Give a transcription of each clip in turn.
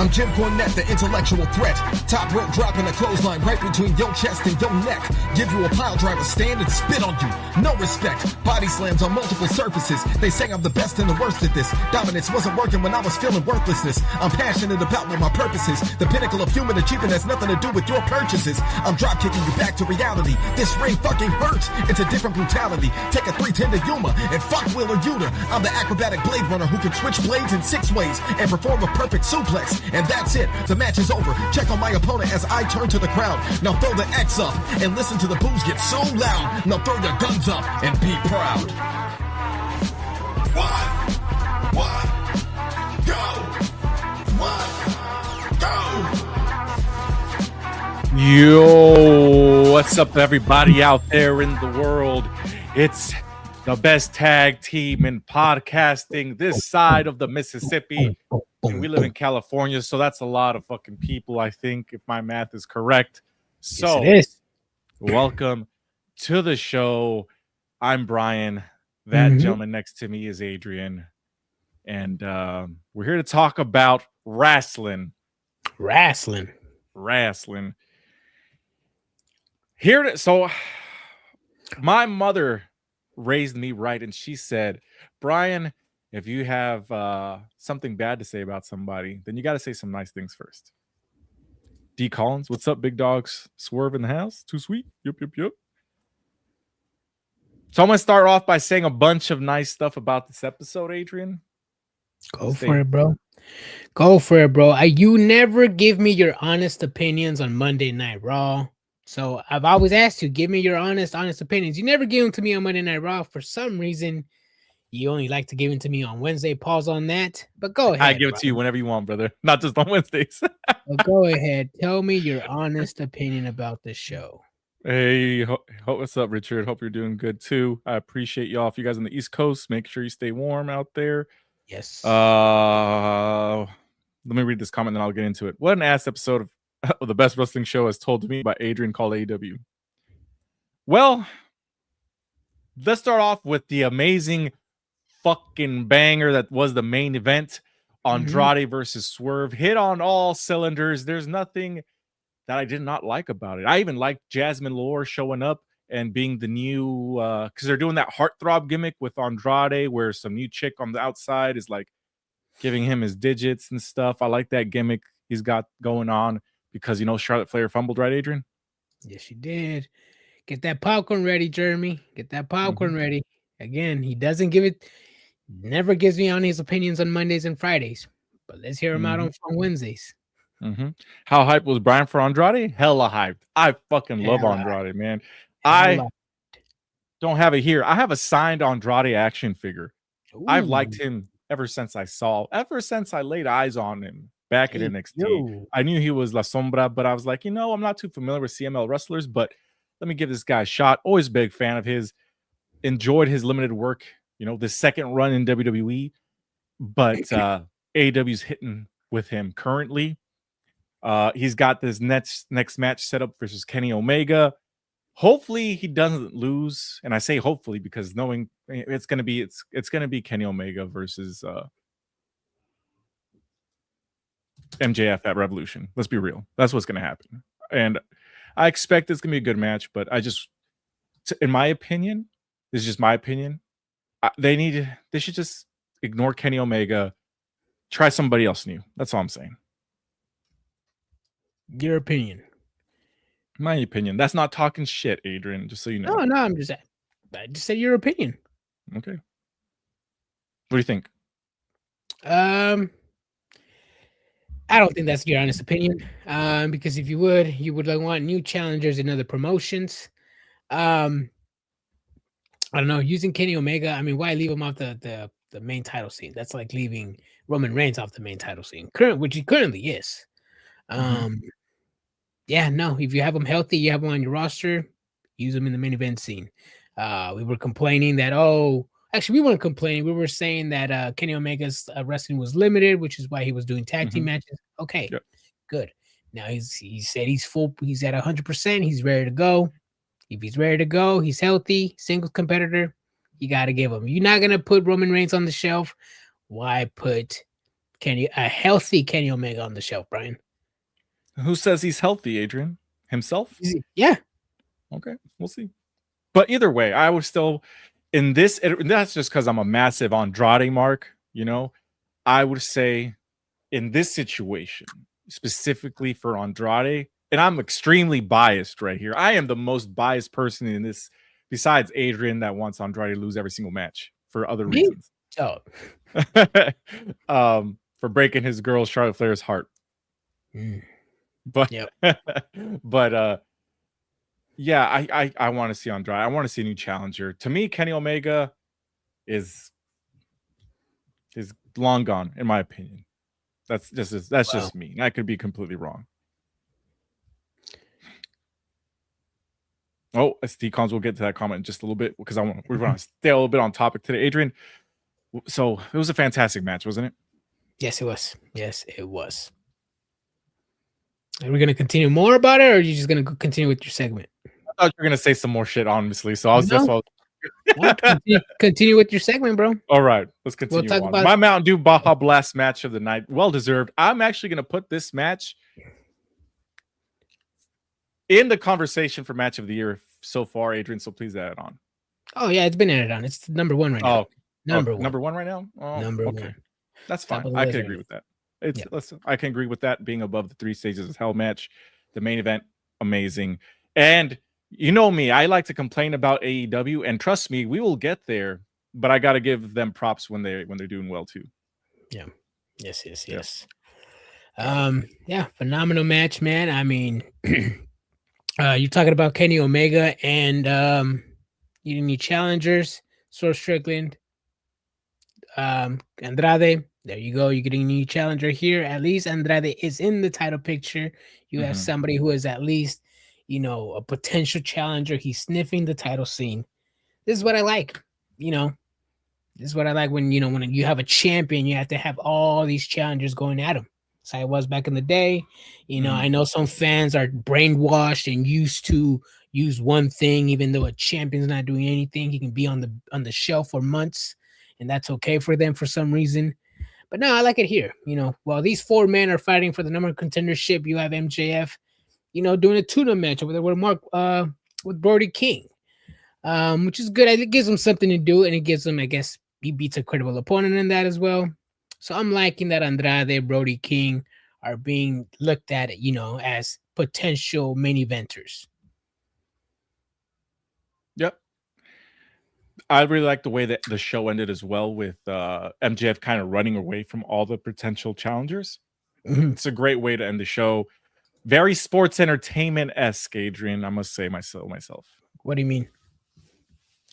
I'm Jim Cornette, the intellectual threat. Top rope dropping a clothesline right between your chest and your neck. Give you a pile driver, stand and spit on you. No respect. Body slams on multiple surfaces. They say I'm the best and the worst at this. Dominance wasn't working when I was feeling worthlessness. I'm passionate about what my purpose is. The pinnacle of human achievement has nothing to do with your purchases. I'm drop kicking you back to reality. This ring fucking hurts. It's a different brutality. Take a 310 to Yuma and fuck Wheeler Yuta. I'm the acrobatic blade runner who can switch blades in 6 ways and perform a perfect suplex. And that's it. The match is over. Check on my opponent as I turn to the crowd. Now throw the X up and listen to the boos get so loud. Now throw your guns up and be proud. One, go. One, go. Yo, what's up, everybody out there in the world? It's the best tag team in podcasting this side of the Mississippi. And we live in California, so that's a lot of fucking people, I think, if my math is correct. So, yes, it is. Welcome to the show. I'm Brian. That gentleman next to me is Adrian. And we're here to talk about wrestling. So my mother raised me right, and she said, Brian, if you have something bad to say about somebody, then you got to say some nice things first. D. Collins, what's up, big dogs? Swerve in the house? Too sweet? Yep. So I'm going to start off by saying a bunch of nice stuff about this episode, Adrian. Go for it, bro. You never give me your honest opinions on Monday Night Raw. So I've always asked you, give me your honest opinions. You never give them to me on Monday Night Raw. For some reason, you only like to give them to me on Wednesday. Pause on that. But go ahead. I give it to you whenever you want, brother. Not just on Wednesdays. Well, go ahead. Tell me your honest opinion about the show. Hey, what's up, Richard? Hope you're doing good too. I appreciate y'all. If you guys on the East Coast, make sure you stay warm out there. Yes. Let me read this comment and I'll get into it. What an ass episode of the best wrestling show as told to me by Adrian called AEW. Well, let's start off with the amazing fucking banger that was the main event. Andrade versus Swerve hit on all cylinders. There's nothing that I did not like about it. I even liked Jasmine Lore showing up and being the new because they're doing that heartthrob gimmick with Andrade where some new chick on the outside is like giving him his digits and stuff. I like that gimmick he's got going on because, you know, Charlotte Flair fumbled, right, Adrian? Yes, she did. Get that popcorn ready, Jeremy. Get that popcorn ready. Again, he doesn't give it, never gives me on his opinions on Mondays and Fridays, but let's hear him out on Wednesdays. How hyped was Brian for Andrade? Hella hyped. I fucking love Andrade, man. I don't have it here. I have a signed Andrade action figure. Ooh. I've liked him ever since I laid eyes on him back at NXT. I knew he was La Sombra, but I was like, you know, I'm not too familiar with CML wrestlers, but let me give this guy a shot. Always a big fan of his. Enjoyed his limited work, you know, the second run in WWE, but AEW's hitting with him currently. He's got this next match set up versus Kenny Omega. Hopefully he doesn't lose, and I say hopefully because knowing it's gonna be Kenny Omega versus MJF at Revolution. Let's be real, that's what's gonna happen, and I expect it's gonna be a good match. But in my opinion, this is just my opinion. They should just ignore Kenny Omega, try somebody else new. That's all I'm saying. Your opinion. My opinion. That's not talking shit, Adrian, just so you know. No, I just said your opinion. Okay. What do you think? I don't think that's your honest opinion. Because if you would want new challengers in other promotions. I don't know, using Kenny Omega, I mean, why leave him off the main title scene? That's like leaving Roman Reigns off the main title scene, which he currently is. Yeah, no, if you have him healthy, you have him on your roster, use him in the main event scene. We were complaining that, actually, we weren't complaining. We were saying that Kenny Omega's wrestling was limited, which is why he was doing tag team matches. Okay, good. Now he said he's full. He's at 100%. He's ready to go. If he's ready to go, he's healthy, singles competitor. You got to give him. You're not going to put Roman Reigns on the shelf. Why put a healthy Kenny Omega on the shelf, Brian. Who says he's healthy, Adrian? Himself? Yeah. Okay, we'll see. But either way, I was still in this. That's just because I'm a massive Andrade mark. You know, I would say in this situation, specifically for Andrade, and I'm extremely biased right here. I am the most biased person in this, besides Adrian, that wants Andrade to lose every single match for other reasons. Oh. For breaking his girl Charlotte Flair's heart. But yeah, I want to see Andrade. I want to see a new challenger. To me, Kenny Omega is long gone, in my opinion. That's just me. I could be completely wrong. Oh, SD-Cons, we'll get to that comment in just a little bit because we want to stay a little bit on topic today. Adrian, so it was a fantastic match, wasn't it? Yes, it was. Yes, it was. Are we going to continue more about it, or are you just going to continue with your segment? I thought you were going to say some more shit, honestly. So I was just continue with your segment, bro. All right, let's continue. We'll talk about my Mountain Dew Baja Blast match of the night. Well deserved. I'm actually going to put this match in the conversation for match of the year so far, Adrian. So please add it on. Oh yeah, it's been added on. It's number one right now. Number one right now. Oh, number one. That's fine. I can agree with that. I can agree with that being above the 3 stages of hell match. The main event, amazing. And you know me, I like to complain about AEW, and trust me, we will get there. But I got to give them props when they're doing well too. Yeah. Yes. Yeah, phenomenal match, man. I mean, you're talking about Kenny Omega and you need challengers, Swerve Strickland, Andrade. There you go. You're getting a new challenger here. At least Andrade is in the title picture. You have somebody who is at least, a potential challenger. He's sniffing the title scene. This is what I like. This is what I like when you have a champion, you have to have all these challengers going at him. That's how it was back in the day. I know some fans are brainwashed and used to use one thing, even though a champion's not doing anything. He can be on the shelf for months, and that's okay for them for some reason. But no, I like it here. While these 4 men are fighting for the number 1 contendership, you have MJF, doing a tuna match over there with Brody King, which is good. It gives him something to do, and it gives him, I guess, he beats a credible opponent in that as well. So I'm liking that Andrade, Brody King are being looked at, as potential main eventers. Yep. I really like the way that the show ended as well, with MJF kind of running away from all the potential challengers. It's a great way to end the show. Very sports entertainment-esque, Adrian, I must say myself. What do you mean?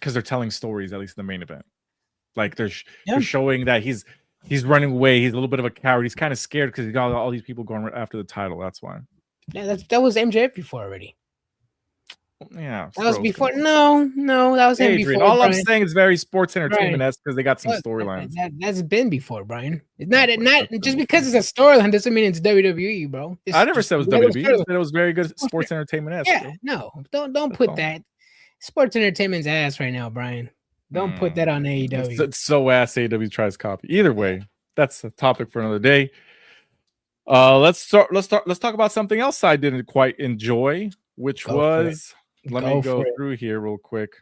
Because they're telling stories, at least in the main event. Like they're showing that he's running away. He's a little bit of a coward. He's kind of scared because he got all these people going after the title. That's why. Yeah, that was MJF before already. Yeah, that was before. No, that was him before. All Brian. I'm saying is very sports entertainment esque because they got some storylines. That's been before, Brian. It's not just because it's a storyline doesn't mean it's WWE, bro. I never said it was WWE. I said it was very good sports entertainment esque. Yeah, no, don't put that. Sports entertainment's ass right now, Brian. Don't put that on AEW. It's so ass AEW tries to copy. Either way, that's a topic for another day. Let's talk about something else I didn't quite enjoy, which was. Let me go through here real quick.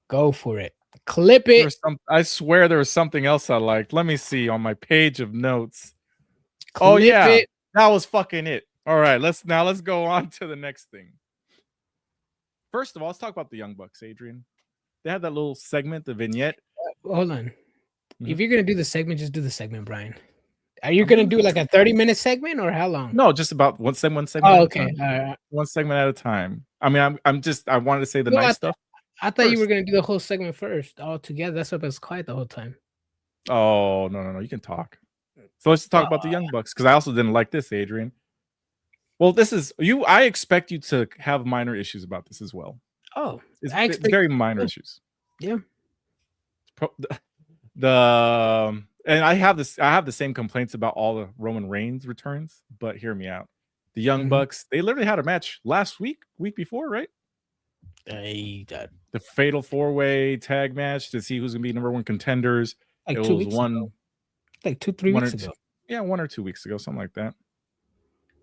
Go for it. Clip it. I swear there was something else I liked. Let me see on my page of notes. That was fucking it. All right, let's go on to the next thing. First of all, let's talk about the Young Bucks, Adrian. They had that little segment, the vignette. Hold on. If you're gonna do the segment, just do the segment, Brian. Are you gonna do like a 30-minute segment or how long? No, just about one segment. Oh, okay. One segment at a time. I mean, I wanted to say the nice stuff. I thought you were gonna do the whole segment first, all together. That's why I was quiet the whole time. Oh no! You can talk. So let's talk about the Young Bucks because I also didn't like this, Adrian. Well, this is you. I expect you to have minor issues about this as well. Oh, it's very minor issues. Yeah. And I have the same complaints about all the Roman Reigns returns, but hear me out. The Young Bucks, they literally had a match last week before, right? The Fatal 4-Way tag match to see who's gonna be number 1 contenders. Like 2 weeks ago. Like 2-3 weeks ago. Yeah, 1 or 2 weeks ago, something like that.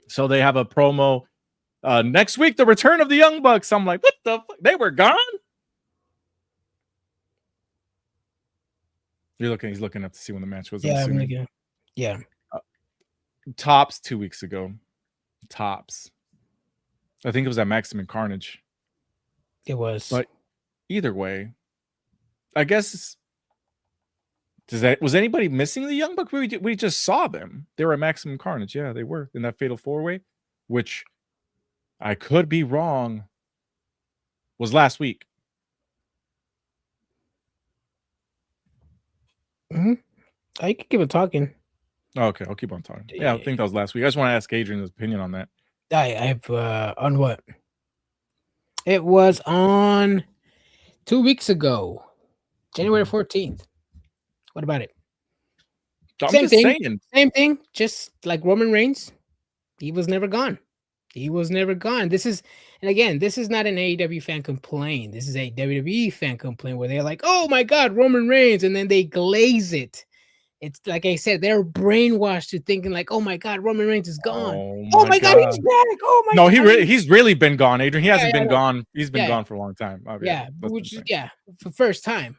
So they have a promo next week, the return of the Young Bucks. I'm like, what the fuck? They were gone? He's looking up to see when the match was. Yeah, I'm looking. Yeah. Tops 2 weeks ago. Tops. I think it was at Maximum Carnage. It was. But either way, I guess was anybody missing the Young Bucks? We just saw them. They were at Maximum Carnage. Yeah, they were in that Fatal 4-Way, which I could be wrong. Was last week. Mm-hmm. I could keep it talking. Okay, I'll keep on talking. Yeah, I think that was last week. I just want to ask Adrian's opinion on that. I have on what? It was on 2 weeks ago, January 14th. What about it? Same thing. Just like Roman Reigns, he was never gone. This is not an AEW fan complaint. This is a WWE fan complaint where they're like, "Oh my God, Roman Reigns," and then they glaze it. It's like I said, they're brainwashed to thinking like, "Oh my God, Roman Reigns is gone. Oh my God, he's back. Oh my God." No, he's really been gone, Adrian. He hasn't been gone. He's been gone for a long time. For first time.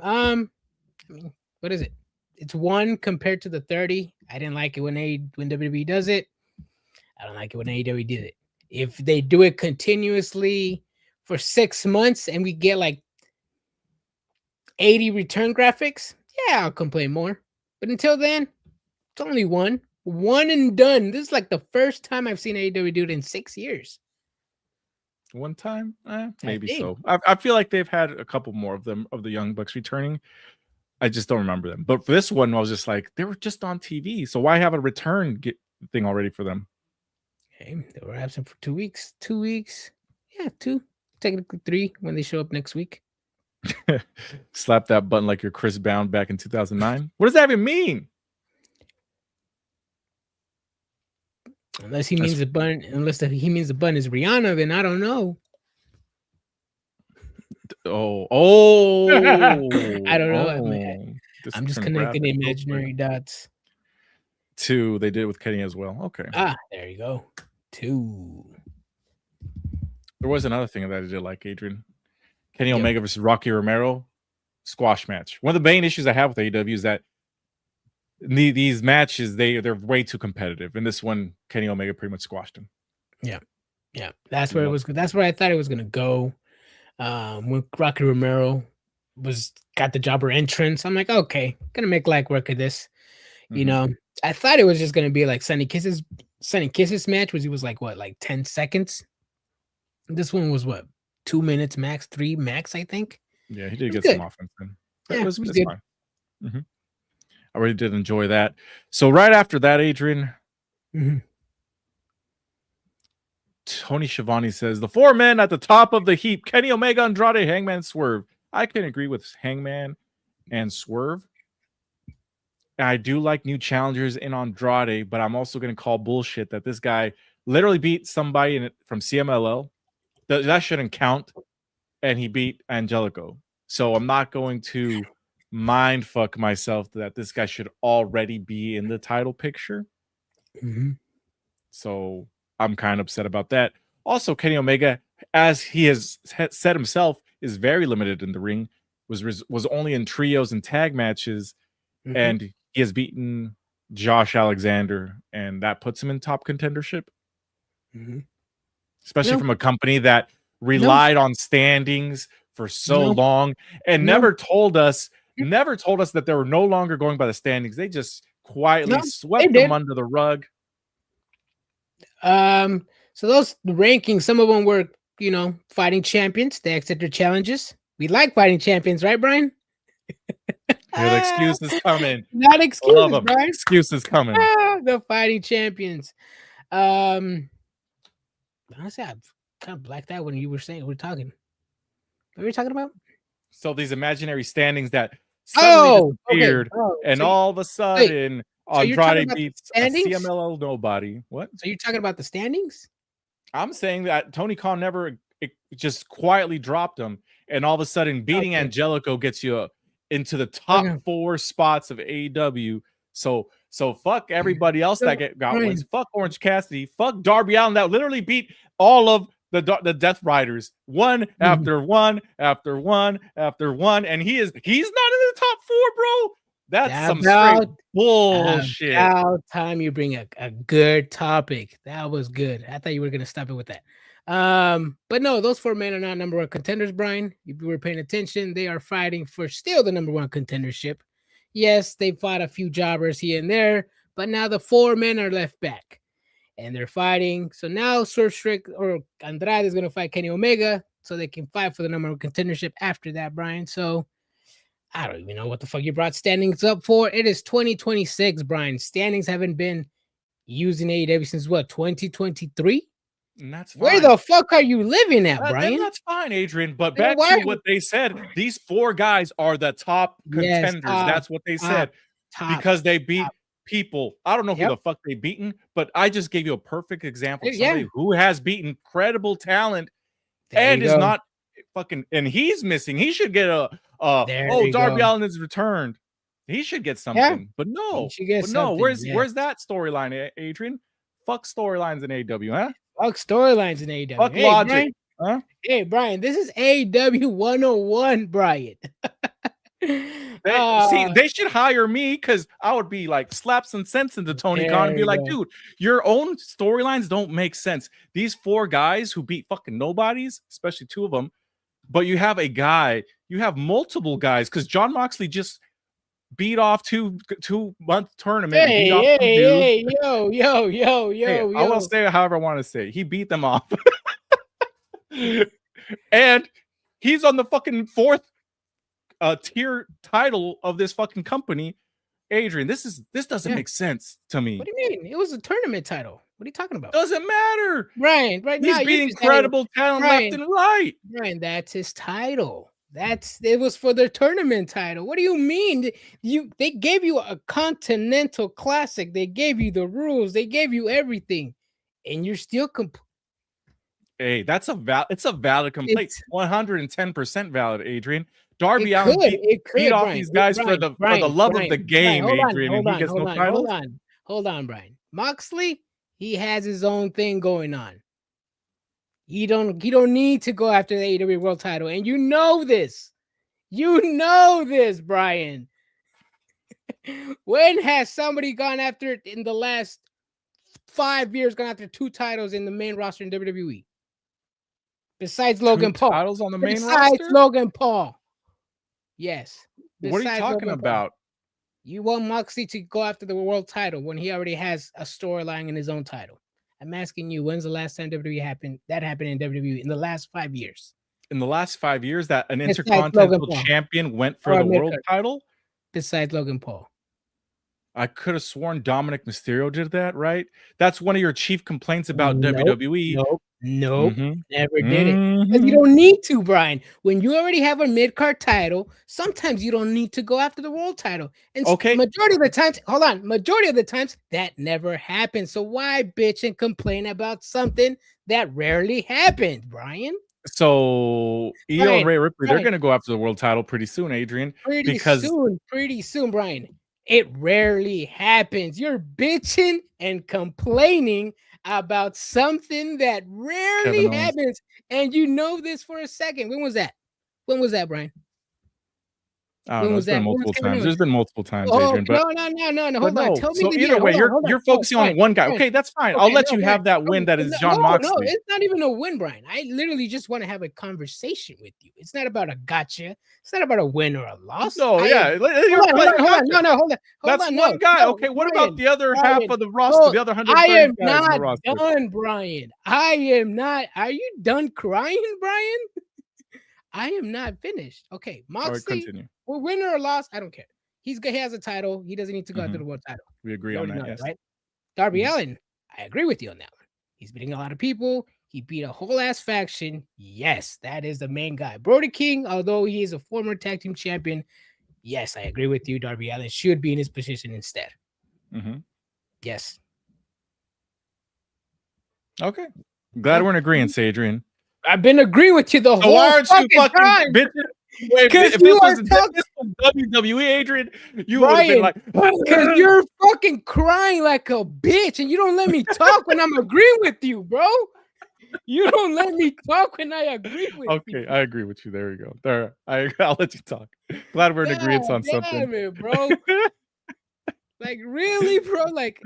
I mean, what is it? It's 1 compared to the 30. I didn't like it when WWE does it. I don't like it when AEW did it. If they do it continuously for 6 months and we get like 80 return graphics, yeah, I'll complain more. But until then, it's only 1 and done. This is like the first time I've seen AEW do it in 6 years. One time, maybe so. I feel like they've had a couple more of them of the Young Bucks returning. I just don't remember them. But for this one, I was just like, they were just on TV, so why have a return thing already for them? Okay, they were absent for 2 weeks. 2 weeks, yeah, 2, technically 3 when they show up next week. Slap that button like you're Chris Bound back in 2009. What does that even mean? Unless he means the button is Rihanna, then I don't know. Oh, I don't know. I'm just connecting imaginary dots. 2, they did it with Kenny as well. Okay. There you go. 2. There was another thing that I did like, Adrian. Kenny Omega versus Rocky Romero squash match. One of the main issues I have with AEW is that these matches they're way too competitive. And this one, Kenny Omega pretty much squashed him. Yeah. That's where it was. That's where I thought it was gonna go. When Rocky Romero got the jobber entrance, I'm like, okay, gonna make light work of this. Mm-hmm. You know, I thought it was just gonna be like Sonny Kiss's match, which he was like 10 seconds. This one was 2 minutes max, 3 max, I think. Yeah, he did get some offense in. Yeah, it was good. Fine. Mm-hmm. I really did enjoy that. So right after that, Adrian, Tony Schiavone says, the 4 men at the top of the heap, Kenny Omega, Andrade, Hangman, Swerve. I can agree with Hangman and Swerve. I do like new challengers in Andrade, but I'm also going to call bullshit that this guy literally beat somebody from CMLL. That shouldn't count. And he beat Angelico. So I'm not going to mind fuck myself that this guy should already be in the title picture. Mm-hmm. So I'm kind of upset about that. Also, Kenny Omega, as he has said himself, is very limited in the ring. Was only in trios and tag matches, and he has beaten Josh Alexander, and that puts him in top contendership. Especially from a company that relied on standings for so long and never told us that they were no longer going by the standings. They just quietly swept them under the rug. So those rankings, some of them were, fighting champions. They accept their challenges. We like fighting champions, right, Brian? Here, the excuse is coming. Not excuses, Brian. Excuse is coming. The fighting champions. Honestly, I've kind of blacked out when you were talking. What were you talking about? So these imaginary standings that suddenly disappeared, and all of a sudden Andrade beats a CMLL nobody. What? So you're talking about the standings? I'm saying that Tony Khan never just quietly dropped them, and all of a sudden beating Angelico gets you into the top 4 spots of AEW. So So fuck everybody else that got Brian. wins. Fuck Orange Cassidy. Fuck Darby Allin that literally beat all of the Death Riders one after one after one after one, and he's not in the top 4, bro. That's some straight bullshit. About time you bring a good topic. That was good. I thought you were gonna stop it with that. But no, those 4 men are not number 1 contenders, Brian. If you were paying attention, they are fighting for still the number 1 contendership. Yes, they fought a few jobbers here and there, but now the 4 men are left back. And they're fighting. So now Swerve Strickland or Andrade is going to fight Kenny Omega so they can fight for the number 1 contendership after that, Brian. So I don't even know what the fuck you brought standings up for. It is 2026, Brian. Standings haven't been used in AEW since what, 2023? And that's fine. Where the fuck are you living at, Brian? That's fine, Adrian. But back to what they said. These 4 guys are the top contenders. That's what they said. Because they beat people. I don't know who the fuck they beaten, but I just gave you a perfect example of somebody who has beaten credible talent and is not fucking, and he's missing. He should get Darby Allin is returned. He should get something, but no. Where's that storyline, Adrian? Fuck storylines in AEW, huh? Fuck storylines in AEW. Fuck logic, Brian, huh? Hey, Brian, this is AEW 101, Brian. They should hire me because I would be like slap some sense into Tony Khan and be like, dude, your own storylines don't make sense. These 4 guys who beat fucking nobodies, especially 2 of them, but you have multiple guys because John Moxley just beat off 2-month tournament. Hey, yo. I will say it however I want to say it. He beat them off. And he's on the fucking 4th tier title of this fucking company. Adrian, this doesn't make sense to me. What do you mean? It was a tournament title. What are you talking about? Doesn't matter. Right He's now, beating credible talent left and right. Brian, that's his title. It was for the tournament title. What do you mean? They gave you a Continental Classic. They gave you the rules. They gave you everything, and you're still Hey, it's a valid complaint. 110% valid, Adrian. Darby Allin beat off these guys for the love of the game, Adrian. And he gets no titles. Hold on, Brian. Moxley, he has his own thing going on. He don't need to go after the AEW World Title, and you know this. You know this, Brian. When has somebody gone after it in the last 5 years? Gone after 2 titles in the main roster in WWE? Besides Logan Paul. Titles on the main roster? Besides Logan Paul. Yes. What are you talking about? You want Moxley to go after the world title when he already has a storyline in his own title. I'm asking you, when's the last time WWE happened in WWE in the last 5 years? In the last 5 years that an Intercontinental Champion went for the world title? Besides Logan Paul. I could have sworn Dominic Mysterio did that, right? That's one of your chief complaints about WWE. Nope. Never did it. Because you don't need to, Brian. When you already have a mid-card title, sometimes you don't need to go after the world title. And majority of the times, that never happens. So why bitch and complain about something that rarely happens, Brian? So Io and Rhea Ripley, they're going to go after the world title pretty soon, Adrian. Pretty soon, Brian. It rarely happens. You're bitching and complaining about something that rarely happens, and you know this for a second. When was that, Brian? I don't know. It's been multiple times. There's been multiple times, Adrian. But no. Hold on. Tell me. So either way, you're focusing on one guy. Okay, that's fine. I'll let you have that win. That is John Moxley. No, it's not even a win, Brian. I literally just want to have a conversation with you. It's not about a gotcha. It's not about a win or a loss. No, hold on. That's one guy. Okay, what about the other half of the roster? The other 130 I am guys not done, Brian. I am not. Are you done crying, Brian? I am not finished. Okay, Moxley. Well, win or loss, I don't care. He has a title. He doesn't need to go after the world title. We agree on that, yes. Right? Darby Allin, I agree with you on that one. He's beating a lot of people. He beat a whole ass faction. Yes, that is the main guy. Brody King, although he is a former tag team champion, yes, I agree with you. Darby Allin should be in his position instead. Yes. Okay. Glad we're in agreement, Adrian. I've been agreeing with you the whole fucking time. Wait, if this was WWE, Adrian, you would have been like, because you're fucking crying like a bitch, and you don't let me talk when I'm agreeing with you, bro. You don't let me talk when I agree with you. Okay, I agree with you. There we go. There, I'll let you talk. Glad we're in agreement on something. Damn it, bro. Like, really, bro? Like,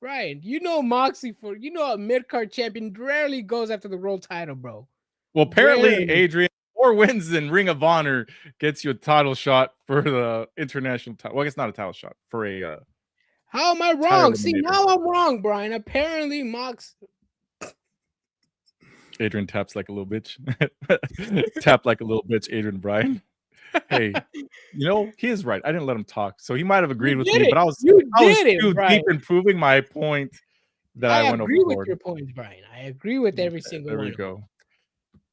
Brian, you know Moxie a mid-card champion rarely goes after the world title, bro. Well, apparently, Adrian, 4 wins in Ring of Honor gets you a title shot for the international title. Well, I guess not a title shot, for a how am I wrong? See, now I'm wrong, Brian. Apparently, Adrian taps like a little bitch. Tap like a little bitch, Adrian Brian. Hey, he is right. I didn't let him talk, so he might have agreed with me, but I was too deep in proving my point that I went overboard. I agree with your points, Brian. I agree with every single one. There we go.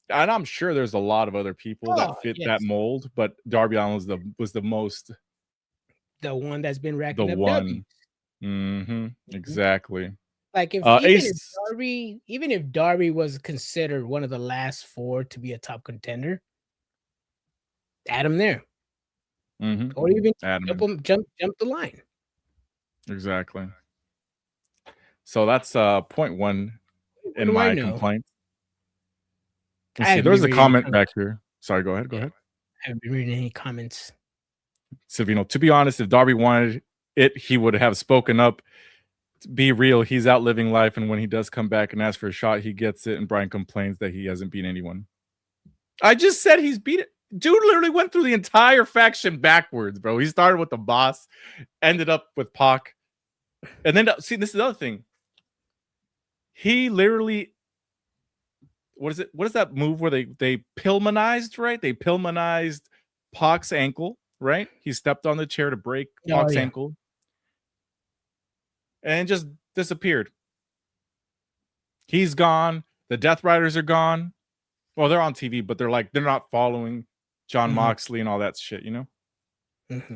And I'm sure there's a lot of other people that fit that mold, but Darby Allin was the most, the one that's been racking up W's. Exactly. Like even if Darby was considered one of the last 4 to be a top contender, add him there, or even jump the line. Exactly. So that's point 1 in my complaint. See, there's a comment back here. Sorry, go ahead. I haven't been reading any comments. So, to be honest, if Darby wanted it, he would have spoken up. Be real, he's outliving life, and when he does come back and ask for a shot, he gets it, and Brian complains that he hasn't beat anyone. I just said he's beat it. Dude literally went through the entire faction backwards, bro. He started with the Boss, ended up with Pac, and then, see, this is the other thing. He literally... What is that move where they Pillmanized, right? They Pillmanized Pac's ankle, right? He stepped on the chair to break Pac's ankle and just disappeared. He's gone. The Death Riders are gone. Well, they're on TV, but they're not following John Moxley and all that shit,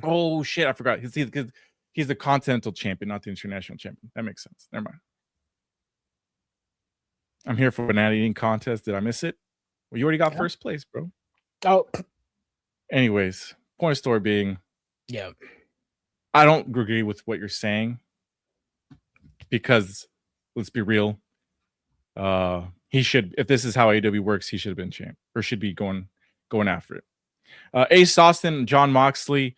Oh shit, I forgot. He's the Continental Champion, not the International Champion. That makes sense. Never mind. I'm here for an eating contest. Did I miss it? Well, you already got first place, bro. Oh. Anyways, point of story being, I don't agree with what you're saying because, let's be real, he should, if this is how AEW works, he should have been champ or should be going after it. Ace Austin, John Moxley.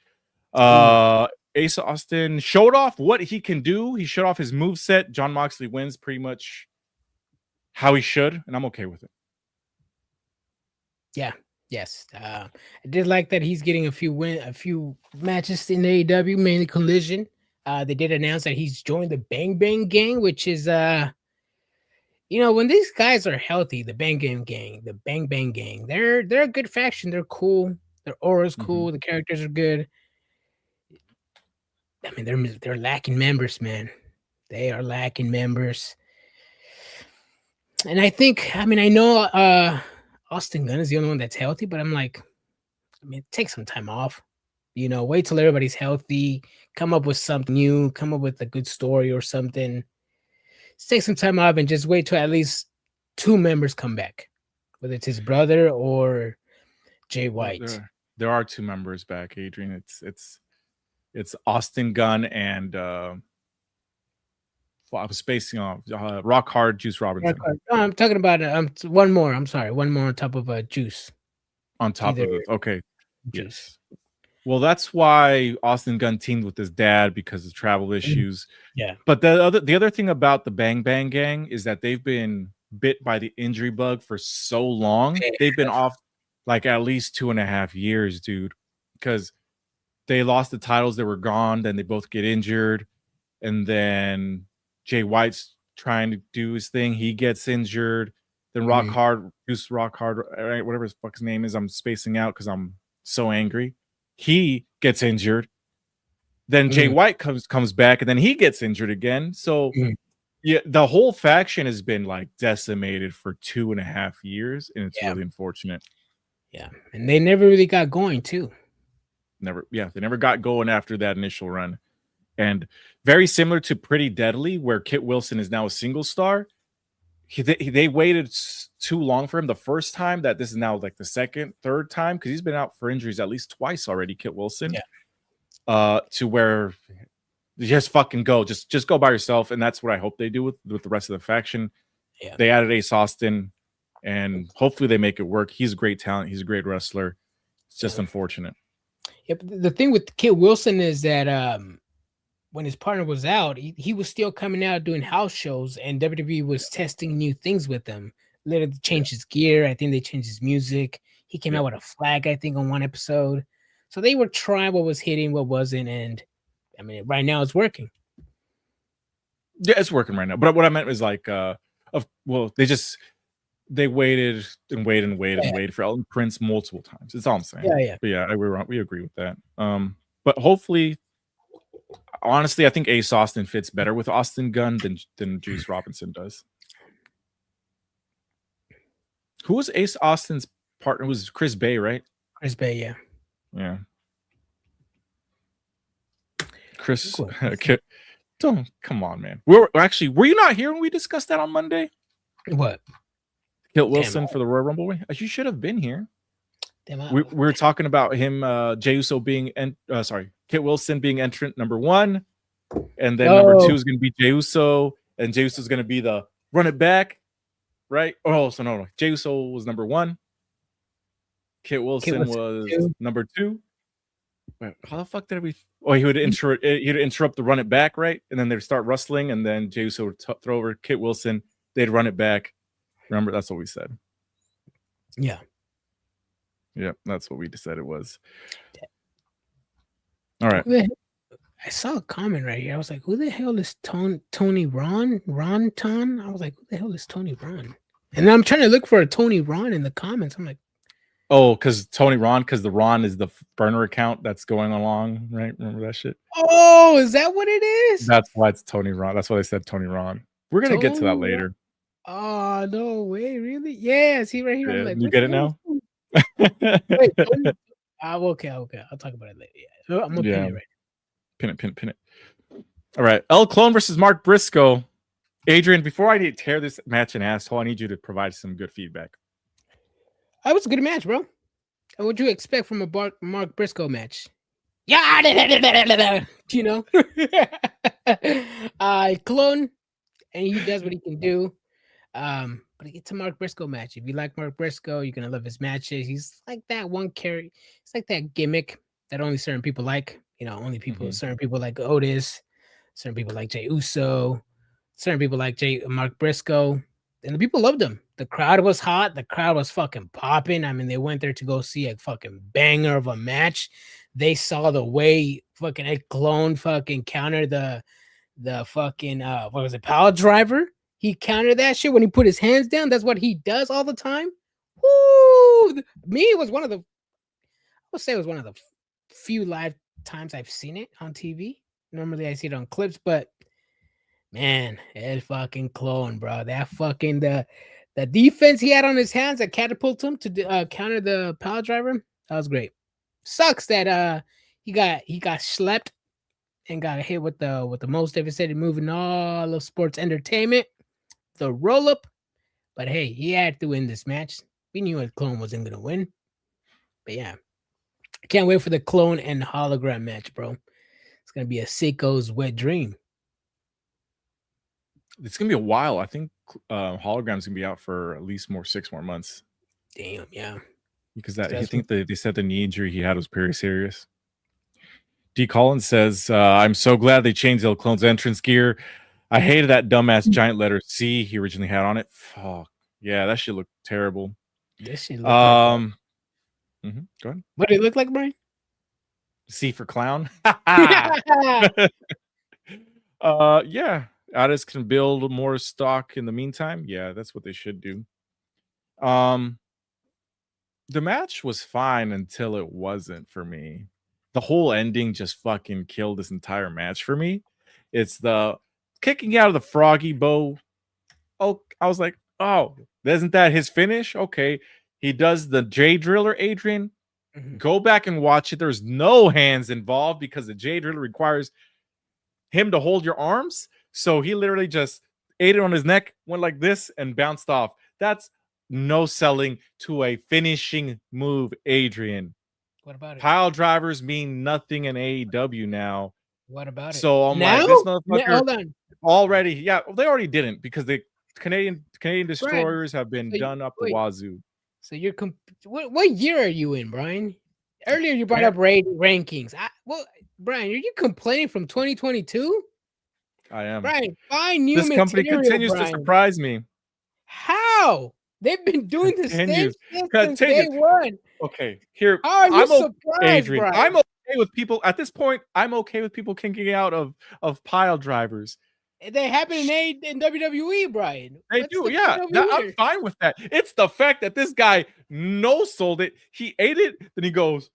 Ace Austin showed off what he can do. He showed off his moveset. John Moxley wins pretty much how he should, and I'm okay with it. Yes. I did like that he's getting a few matches in AEW, mainly Collision. They did announce that he's joined the Bang Bang Gang, which is when these guys are healthy, the Bang Bang Gang, they're a good faction. They're cool. Their aura's cool. The characters are good. I mean, they're lacking members, man. They are lacking members. And I think, I know Austin Gunn is the only one that's healthy, but I'm like, take some time off. Wait till everybody's healthy. Come up with something new. Come up with a good story or something. Just take some time off and just wait till at least 2 members come back, whether it's his brother or Jay White. There are 2 members back, Adrian. It's Austin Gunn and I was spacing off Rock Hard Juice Robinson. No, I'm talking about one more. I'm sorry, one more on top of Juice. On top of it, okay. Juice. Yes. Well, that's why Austin Gunn teamed with his dad because of travel issues. Yeah. But the other thing about the Bang Bang Gang is that they've been bit by the injury bug for so long. They've been off like at least 2.5 years, dude. Because they lost the titles, they were gone. Then they both get injured, and then Jay White's trying to do his thing. He gets injured. Then Rock Hard, whatever his fuck's name is. I'm spacing out because I'm so angry. He gets injured. Then Jay White comes back, and then he gets injured again. So yeah, the whole faction has been like decimated for 2.5 years, and it's really unfortunate. Yeah, and they never really got going too. They never got going after that initial run. And very similar to Pretty Deadly, where Kit Wilson is now a single star. they waited too long for him the first time. That this is now like the second, third time because he's been out for injuries at least twice already. Kit Wilson, to where just fucking go, just go by yourself, and that's what I hope they do with the rest of the faction. Yeah. They added Ace Austin, and hopefully they make it work. He's a great talent. He's a great wrestler. It's just unfortunate. Yeah, but the thing with Kit Wilson is that when his partner was out, he was still coming out doing house shows, and WWE was testing new things with him. Literally changed his gear. I think they changed his music. He came out with a flag, I think, on one episode. So they were trying what was hitting, what wasn't, and I mean, right now it's working. Yeah, it's working right now. But what I meant was like, they waited and waited for Elton Prince multiple times. That's all I'm saying. Yeah. But yeah, we agree with that. But hopefully, honestly, I think Ace Austin fits better with Austin Gunn than Juice Robinson does. Who was Ace Austin's partner? It was Chris Bay, right? Chris Bay, yeah. Yeah. Chris, don't come on, man. Were you not here when we discussed that on Monday? What? Kit Wilson for the Royal Rumble win? You should have been here. We were talking about him, Jey Uso being Kit Wilson being entrant number 1, and then number 2 is going to be Jey Uso, and Jey Uso is going to be the run it back, right? Oh, so no. Jey Uso was number 1. Kit Wilson was number 2. Wait, how the fuck did we? Oh, he'd interrupt the run it back, right? And then they'd start wrestling, and then Jey Uso would throw over Kit Wilson. They'd run it back. Remember, that's what we said. Yeah. Yeah, that's what we said it was. All right. I saw a comment right here. I was like, who the hell is Tony Ron? Ron Ton? I was like, who the hell is Tony Ron? And then I'm trying to look for a Tony Ron in the comments. I'm like, oh, because the Ron is the burner account that's going along, right? Remember that shit? Oh, is that what it is? That's why it's Tony Ron. That's why they said Tony Ron. We're going to get to that later. Oh, no way. Really? Yeah, see right here. Yeah, I'm like, you get it now? Wait, okay. I'll talk about it later. Yeah. I'm going to pin it right now. Pin it. All right. El Clone versus Mark Briscoe. Adrian, before I tear this match in asshole, I need you to provide some good feedback. That was a good match, bro. What would you expect from a Mark Briscoe match? Yeah, you know, clone, and he does what he can do. But it's a Mark Briscoe match. If you like Mark Briscoe, you're gonna love his matches. He's like that one character. It's like that gimmick that only certain people like. You know, only people. Certain people like Otis. Certain people like Jey Uso. Certain people like Mark Briscoe. And the people loved him. The crowd was hot. The crowd was fucking popping. I mean, they went there to go see a fucking banger of a match. They saw the way fucking Ed Clone fucking countered the fucking what was it, power driver. He countered that shit when he put his hands down. That's what he does all the time. Woo! It was one of the few live times I've seen it on TV. Normally I see it on clips, but man, Ed fucking Clone, bro. That fucking the defense he had on his hands that catapulted him to counter the power driver. That was great. Sucks that he got slept and got hit with the most devastating move in all of sports entertainment, the roll up. But hey, he had to win this match. We knew Ed Clone wasn't gonna win. But yeah, I can't wait for the Clone and hologram match, bro. It's gonna be a sicko's wet dream. It's gonna be a while. I think hologram's gonna be out for at least 6 more months. Damn, yeah. Because I think they said the knee injury he had was very serious. D. Collins says, "I'm so glad they changed El Clone's entrance gear. I hated that dumbass giant letter C he originally had on it. Fuck yeah, that shit looked terrible. This shit looked go ahead. What did it look like, Brian? C for clown. Yeah. Addis can build more stock in the meantime. Yeah, that's what they should do. The match was fine until it wasn't for me. The whole ending just fucking killed this entire match for me. It's the kicking out of the froggy bow. Oh, I was like, oh, isn't that his finish? Okay. He does the J Driller, Adrian. Go back and watch it. There's no hands involved because the J Driller requires him to hold your arms. So he literally just ate it on his neck, went like this, and bounced off. That's no selling to a finishing move, Adrian. What about it? Pile drivers mean nothing in AEW now. What about it? So I'm now? like, this motherfucker Hold on. already. Yeah, they already didn't because the Canadian destroyers have been so done up the wazoo. So you're what year are you in, Brian? Earlier you brought up rankings. Brian, are you complaining from 2022? I am. Brian, find new This company material, continues Brian. to surprise me. How? They've been doing the same shit since day one. Okay, here. How are you surprised, Adrian, Brian? I'm okay with people at this point. I'm okay with people kinking out of pile drivers. They happen in WWE, Brian. They do, yeah. I'm fine with that. It's the fact that this guy no-sold it. He ate it, then he goes,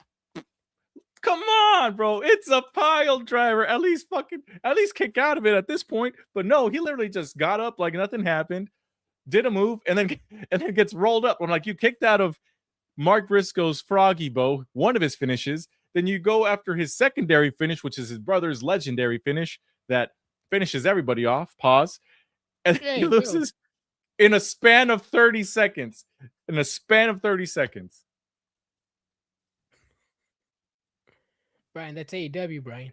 come on, bro. It's a pile driver. At least kick out of it at this point. But no, he literally just got up like nothing happened, did a move, and then gets rolled up. I'm like, you kicked out of Mark Briscoe's Froggy Bow, one of his finishes. Then you go after his secondary finish, which is his brother's legendary finish that finishes everybody off. Pause. And he loses in a span of 30 seconds. Brian, that's AEW, Brian.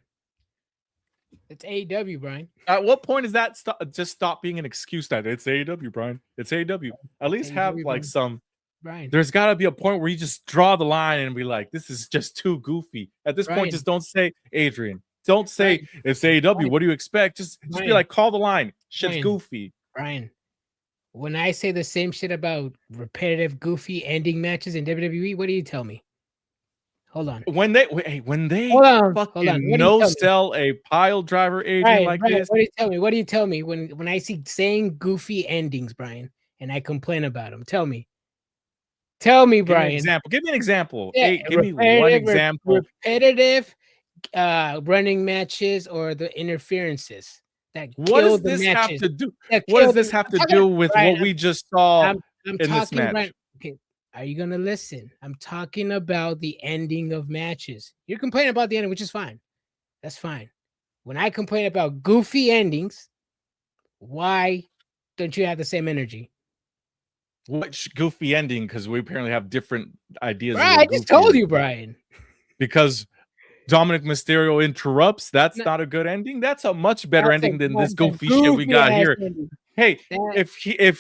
It's AEW, Brian. At what point is that just stop being an excuse that it's AEW, Brian? It's AEW. At least have like some. Brian. There's got to be a point where you just draw the line and be like, this is just too goofy. At this point, just don't say Adrian. Don't say it's AEW. What do you expect? Just be like, call the line. Shit's goofy. Brian, when I say the same shit about repetitive, goofy ending matches in WWE, what do you tell me? Hold on. When they fucking no sell a pile driver, Adrian, like this. What do you tell me? What do you tell me when I see saying goofy endings, Brian, and I complain about them? Tell me. Tell me, Brian. Give me an example. Yeah, give me one example. Repetitive running matches or the interferences that what does this have to do? What does this have to do with what we just saw in this match? Brian, okay, are you gonna listen? I'm talking about the ending of matches. You're complaining about the ending, which is fine. That's fine. When I complain about goofy endings, why don't you have the same energy? Which goofy ending? Because we apparently have different ideas. Right, I just told you, Brian. Because Dominic Mysterio interrupts. That's not a good ending. That's a much better ending than this goofy shit we got here. Hey, if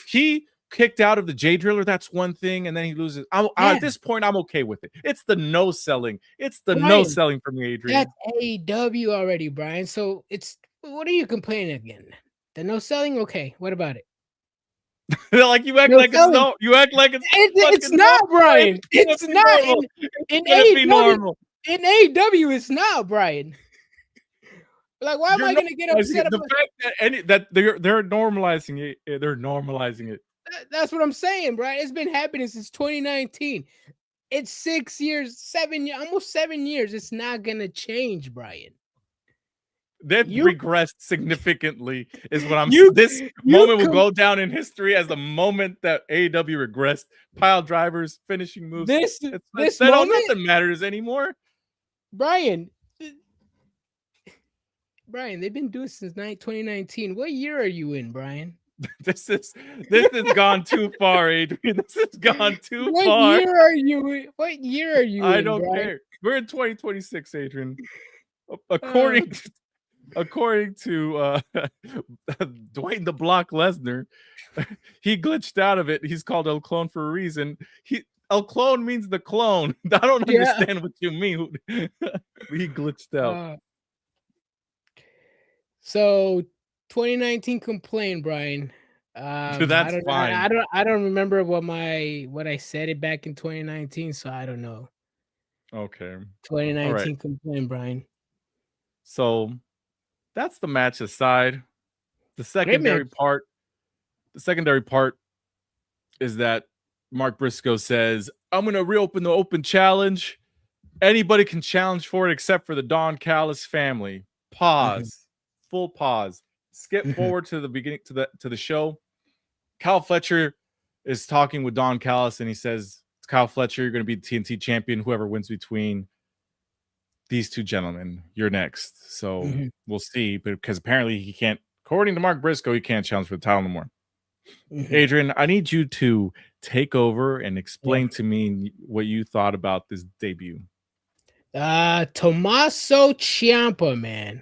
he kicked out of the J Driller, that's one thing, and then he loses. At this point, I'm okay with it. It's the no selling. It's the no selling from me, Adrian. That's AEW already, Brian. So it's what are you complaining again? The no selling? Okay, what about it? Like you act like it's no. You act like it's not, Brian. It's not in AEW. Normal. In AEW, it's not, Brian. Like, why am I going to get upset about the fact that they're normalizing it? They're normalizing it. That's what I'm saying, Brian. It's been happening since 2019. It's 6 years, 7 years, almost 7 years. It's not going to change, Brian. They've regressed significantly, is what I'm saying. This moment will go down in history as the moment that AEW regressed. Pile drivers, finishing moves. This moment, nothing matters anymore. Brian, they've been doing since 2019. What year are you in, Brian? This has gone too far, Adrian. This has gone too far. What year are you in? I don't care. We're in 2026, Adrian. According to Dwayne the Block Lesnar, he glitched out of it. He's called El Clone for a reason. El Clone means the clone. I don't understand what you mean. He glitched out. So 2019 complaint, Brian. Dude, that's fine. I don't remember what I said it back in 2019, so I don't know. Okay. 2019 complaint, Brian. So that's the match aside. The secondary part is that Mark Briscoe says, I'm going to reopen the open challenge. Anybody can challenge for it except for the Don Callis family. Pause. Full pause. Skip forward to the beginning to the show. Kyle Fletcher is talking with Don Callis, and he says, Kyle Fletcher, you're going to be the TNT champion. Whoever wins between these two gentlemen, you're next. So we'll see. But because apparently he can't according to Mark Briscoe, he can't challenge for the title no more. Mhm. Adrian, I need you to take over and explain to me what you thought about this debut. Tommaso Ciampa, man.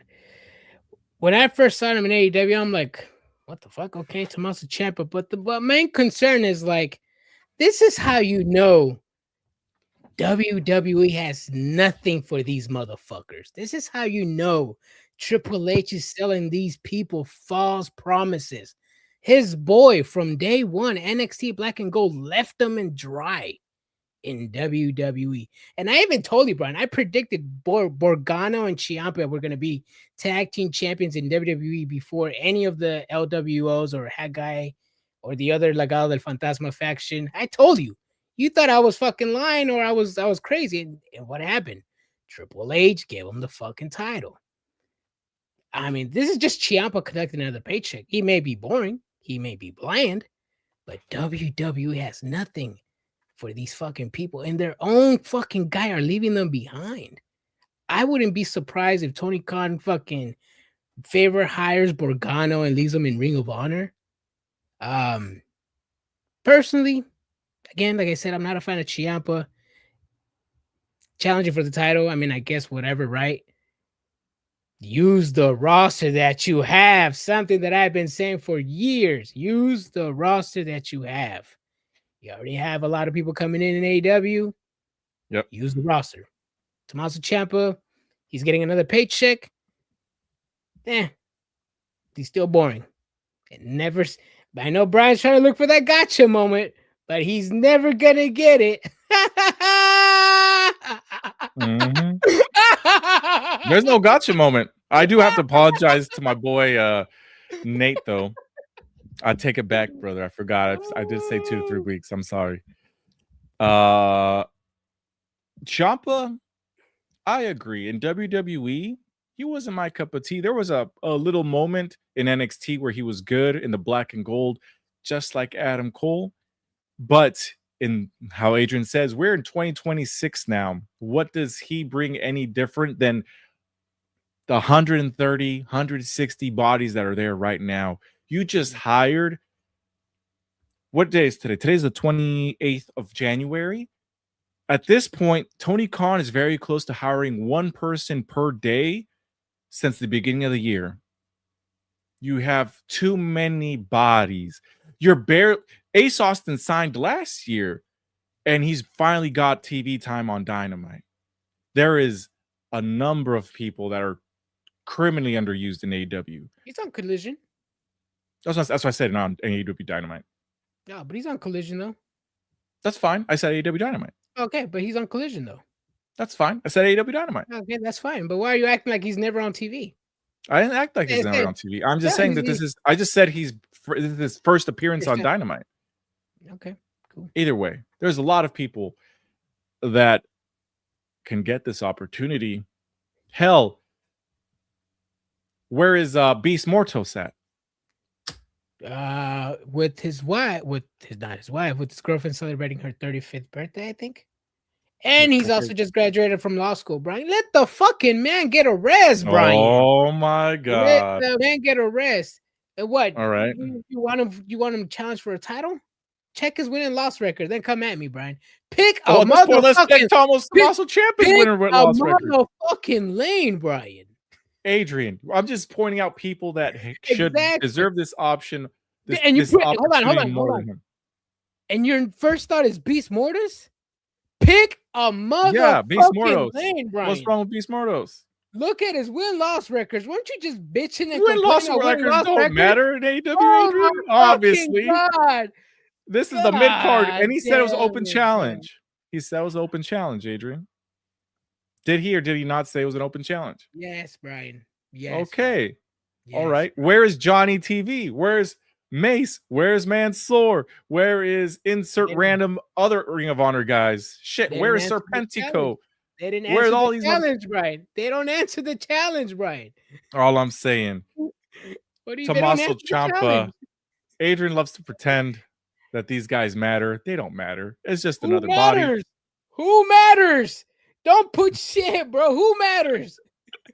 When I first saw him in AEW, I'm like, what the fuck? Okay, Tommaso Ciampa. But the main concern is like, this is how you know WWE has nothing for these motherfuckers. This is how you know Triple H is selling these people false promises. His boy from day one, NXT Black and Gold, left them in dry in WWE. And I even told you, Brian, I predicted Borgano and Ciampa were going to be tag team champions in WWE before any of the LWOs or Haggai or the other Legado del Fantasma faction. I told you. You thought I was fucking lying or I was crazy. And what happened? Triple H gave him the fucking title. I mean, this is just Ciampa collecting another paycheck. He may be boring. He may be bland. But WWE has nothing for these fucking people. And their own fucking guy are leaving them behind. I wouldn't be surprised if Tony Khan fucking favor hires Borgano and leaves them in Ring of Honor. Personally, again, like I said, I'm not a fan of Ciampa challenging for the title. I mean, I guess whatever, right? Use the roster that you have. Something that I've been saying for years. Use the roster that you have. You already have a lot of people coming in AEW. Yep. Use the roster. Tommaso Ciampa, he's getting another paycheck. He's still boring. It never. I know Brian's trying to look for that gotcha moment, but he's never gonna get it. Mm-hmm. There's no gotcha moment. I do have to apologize to my boy Nate, though. I take it back, brother. I forgot. I did say 2 to 3 weeks. I'm sorry. Ciampa, I agree. In WWE, he wasn't my cup of tea. There was a little moment in NXT where he was good in the black and gold, just like Adam Cole. But in how Adrian says, we're in 2026 now. What does he bring any different than the 130, 160 bodies that are there right now? You just hired. What day is today? Today's the 28th of January. At this point, Tony Khan is very close to hiring one person per day since the beginning of the year. You have too many bodies. Ace Austin signed last year, and he's finally got TV time on Dynamite. There is a number of people that are criminally underused in AEW. He's on Collision. That's what I said on AEW Dynamite. No, but he's on Collision, though. That's fine. I said AEW Dynamite. Okay, but he's on Collision, though. That's fine. I said AEW Dynamite. Okay, that's fine. But why are you acting like he's never on TV? I didn't act like he's never on TV. I'm just saying that this is. I just said this is his first appearance on Dynamite. Okay, cool. Either way, there's a lot of people that can get this opportunity. Hell, where is Beast Mortos at? With his wife, with his girlfriend celebrating her 35th birthday, I think. And he's also just graduated from law school, Brian. Let the fucking man get a rest, Brian. Oh my God. Let the man get a rest. And what? All right. You want him to challenge for a title? Check his win and loss record. Then come at me, Brian. Pick a motherfucking. Let's check Tommaso Ciampa's win and loss record. Motherfucking lane, Brian. Adrian, I'm just pointing out people that should deserve this option. Hold on. And your first thought is Beast Mortis? Pick a motherfucking lane, Brian. What's wrong with Beast Mortis? Look at his win-loss records. Weren't you just bitching and win-loss records don't matter in AEW, Adrian? Obviously. God. This is the mid-card, and he said it was open challenge. He said it was open challenge, Adrian. Did he or did he not say it was an open challenge? Yes, Brian. Yes. Okay. Yes. All right. Where is Johnny TV? Where's Mace? Where's Mansoor? Where is insert random other Ring of Honor guys? Shit. Where is Serpentico? They didn't answer the challenge, Brian. They don't answer the challenge, Brian. All I'm saying. Tommaso Ciampa. Adrian loves to pretend that these guys matter. They don't matter. It's just another body. Who matters? Don't put shit, bro. Who matters?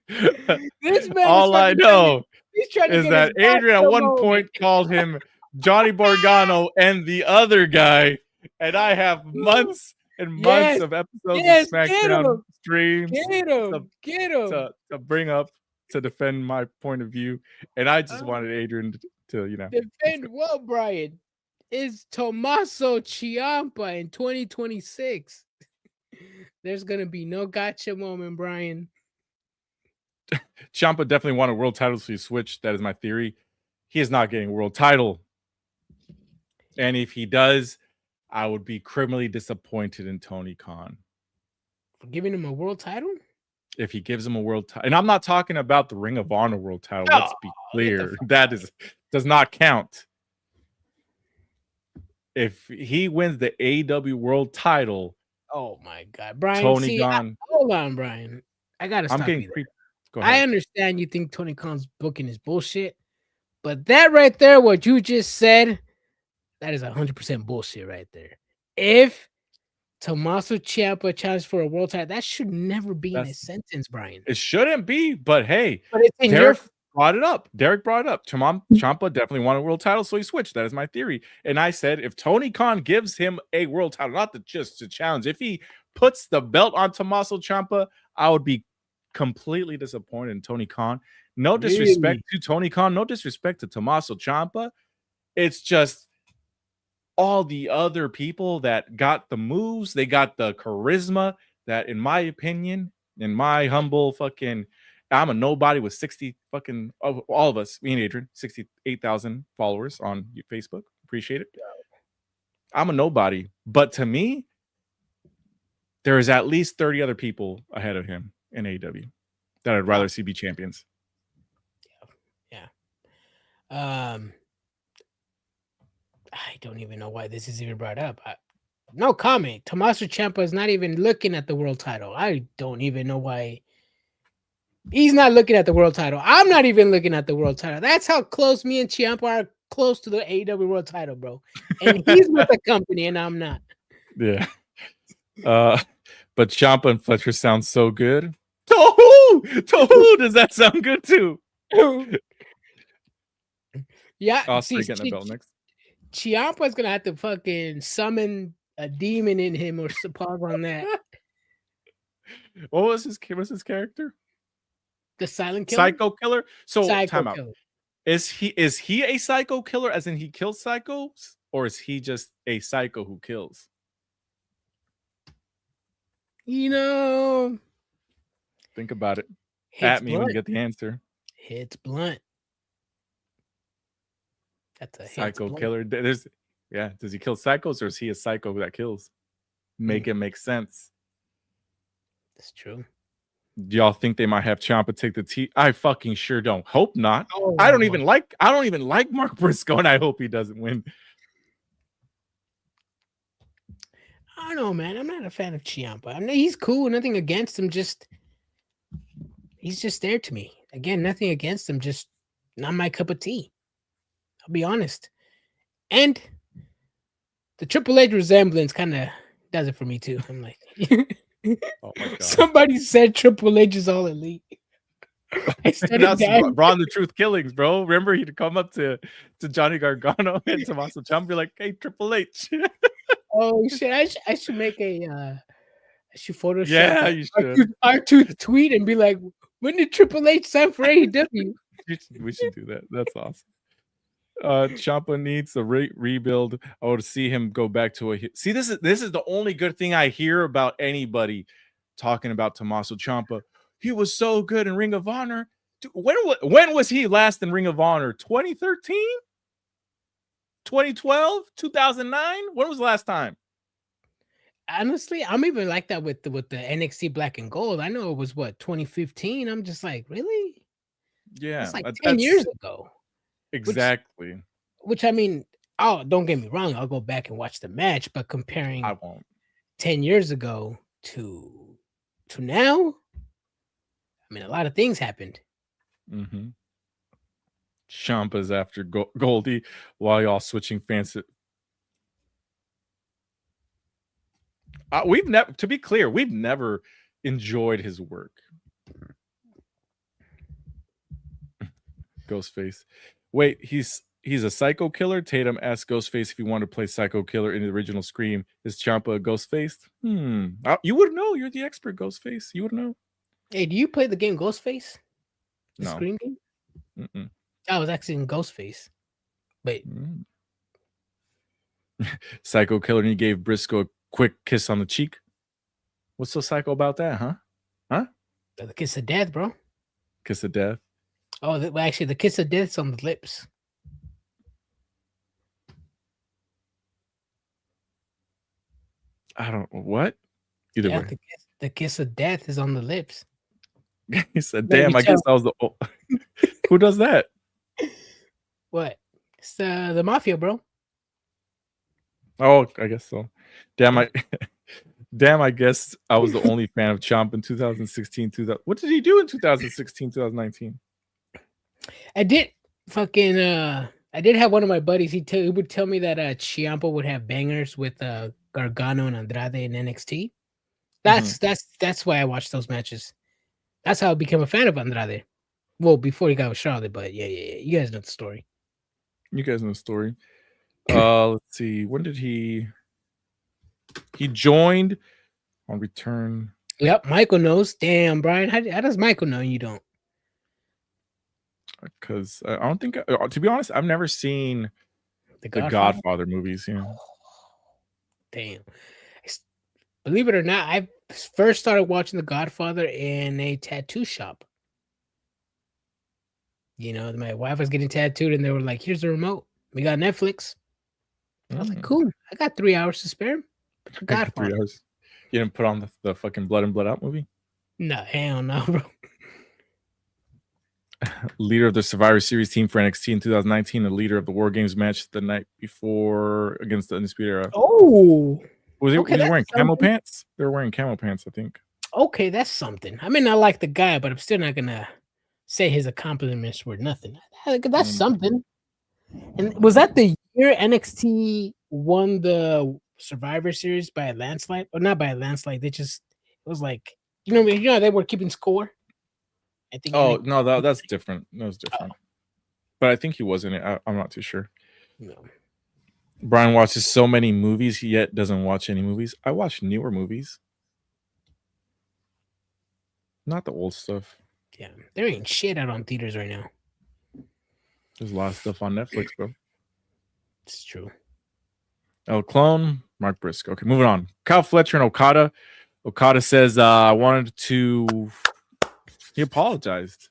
This man. All I know is that Adrian at one point called him Johnny Gargano and the other guy, and I have months and months of episodes of SmackDown streams to bring up to defend my point of view, and I just wanted Adrian to defend what, Brian? Is Tommaso Ciampa in 2026? There's gonna be no gotcha moment, Brian. Ciampa definitely won a world title, so he switched. That is my theory. He is not getting a world title, and if he does, I would be criminally disappointed in Tony Khan for giving him a world title. If he gives him a world title, and I'm not talking about the Ring of Honor world title. Let's be clear, that does not count. If he wins the AEW world title, oh my God, Brian, Tony Khan. Hold on, Brian. I gotta stop you there. Go ahead. I understand you think Tony Khan's booking is bullshit, but that right there, what you just said, that is 100% bullshit right there. If Tommaso Ciampa challenges for a world title, that should never be in a sentence, Brian. It shouldn't be, but hey, it's Derek brought it up. Derek brought it up. Ciampa definitely won a world title, so he switched. That is my theory. And I said, if Tony Khan gives him a world title, not just to challenge, if he puts the belt on Tommaso Ciampa, I would be completely disappointed in Tony Khan. No disrespect to Tony Khan, no disrespect to Tommaso Ciampa. It's just all the other people that got the moves, they got the charisma that, in my opinion, in my humble fucking, I'm a nobody with 60 fucking, all of us, me and Adrian, 68,000 followers on Facebook. Appreciate it. I'm a nobody. But to me, there is at least 30 other people ahead of him in AEW that I'd rather see be champions. Yeah. I don't even know why this is even brought up. No comment. Tommaso Ciampa is not even looking at the world title. I don't even know why he's not looking at the world title. I'm not even looking at the world title. That's how close me and Ciampa are close to the AEW world title, bro. And he's with the company and I'm not. Yeah. But Ciampa and Fletcher sound so good. To who does that sound good to? Yeah. Osprey getting the belt next. Ciampa's gonna have to fucking summon a demon in him or pause on that. What was his character? The silent killer? Psycho killer? So Psycho time out. killer. Is he a psycho killer as in he kills psychos? Or is he just a psycho who kills? You know. Think about it. At me when you get the answer. Hits blunt. That's a psycho killer. Does he kill psychos or is he a psycho that kills? Make it make sense. That's true. Do y'all think they might have Ciampa take the T? I fucking sure don't. Hope not. I don't even like Mark Briscoe, and I hope he doesn't win. I don't know, man. I'm not a fan of Ciampa. I mean, he's cool. Nothing against him. He's just there to me. Again, nothing against him. Just not my cup of tea. I'll be honest. And the Triple H resemblance kind of does it for me too. I'm like, oh my God. Somebody said Triple H is all elite. That's Ron the Truth Killings, bro. Remember he'd come up to Johnny Gargano and Tommaso Ciampa, be like, "Hey, Triple H." Oh shit! I should make I should Photoshop. Yeah, you should. R2 tweet and be like, "When did Triple H sign for AEW?" We should do that. That's awesome. Ciampa needs a rebuild. I would see him go back to a see. This is the only good thing I hear about anybody talking about Tommaso Ciampa. He was so good in Ring of Honor. Dude, when was he last in Ring of Honor? 2013, 2012, 2009. When was the last time? Honestly, I'm even like that with the NXT Black and Gold. I know it was 2015. I'm just like, really? Yeah, it's like 10 years ago. Exactly. Which I mean, don't get me wrong. I'll go back and watch the match, but comparing I won't. 10 years ago to now, I mean, a lot of things happened. Mm-hmm. Ciampa's after Goldie while y'all switching fans. We've never, to be clear, we've never enjoyed his work. Ghostface. Wait, he's a psycho killer. Tatum asked Ghostface if he wanted to play psycho killer in the original Scream. Is Ciampa a Ghostface? You would know. You're the expert, Ghostface. You would know. Hey, do you play the game Ghostface? The No. Scream game? Mm-mm. I was actually in Ghostface. Wait. Psycho killer, and he gave Briscoe a quick kiss on the cheek. What's so psycho about that, huh? The kiss of death, bro. Kiss of death. Oh, well, actually, the kiss of death's on the lips. I don't what. Either way, the kiss of death is on the lips. He said, "Damn, I guess I was the." Who does that? What? It's the mafia, bro. Oh, I guess so. Damn, I guess I was the only fan of Ciampa in 2016. What did he do in 2016, 2019? I did have one of my buddies. He would tell me that Ciampa would have bangers with Gargano and Andrade in NXT. That's why I watched those matches. That's how I became a fan of Andrade. Well, before he got with Charlotte, but yeah. You guys know the story. Let's see. When did he joined on return? Yep, Michael knows. Damn, Brian, how does Michael know and you don't? Because I don't think, to be honest, I've never seen the Godfather movies. Yeah. Damn. Believe it or not, I first started watching The Godfather in a tattoo shop. You know, my wife was getting tattooed, and they were like, "Here's the remote. We got Netflix." I was like, "Cool. I got 3 hours to spare." Godfather. 3 hours. You didn't put on the fucking Blood and Blood Out movie? No, hell no, bro. Leader of the Survivor Series team for NXT in 2019, the leader of the War Games match the night before against the Undisputed Era. Oh, was he wearing camo pants? They were wearing camo pants, I think. Okay, that's something. I mean, I like the guy, but I'm still not gonna say his accomplishments were nothing. That's something. And was that the year NXT won the Survivor Series by a landslide? Or not by a landslide? It was like, you know, they were keeping score. I think. Oh no, that's different. That was different. But I think he was in it. I'm not too sure. No. Brian watches so many movies, yet doesn't watch any movies. I watch newer movies, not the old stuff. Yeah, there ain't shit out on theaters right now. There's a lot of stuff on Netflix, bro. It's true. El Clone, Mark Briscoe. Okay, moving on. Kyle Fletcher and Okada. Okada says, I wanted to... He apologized.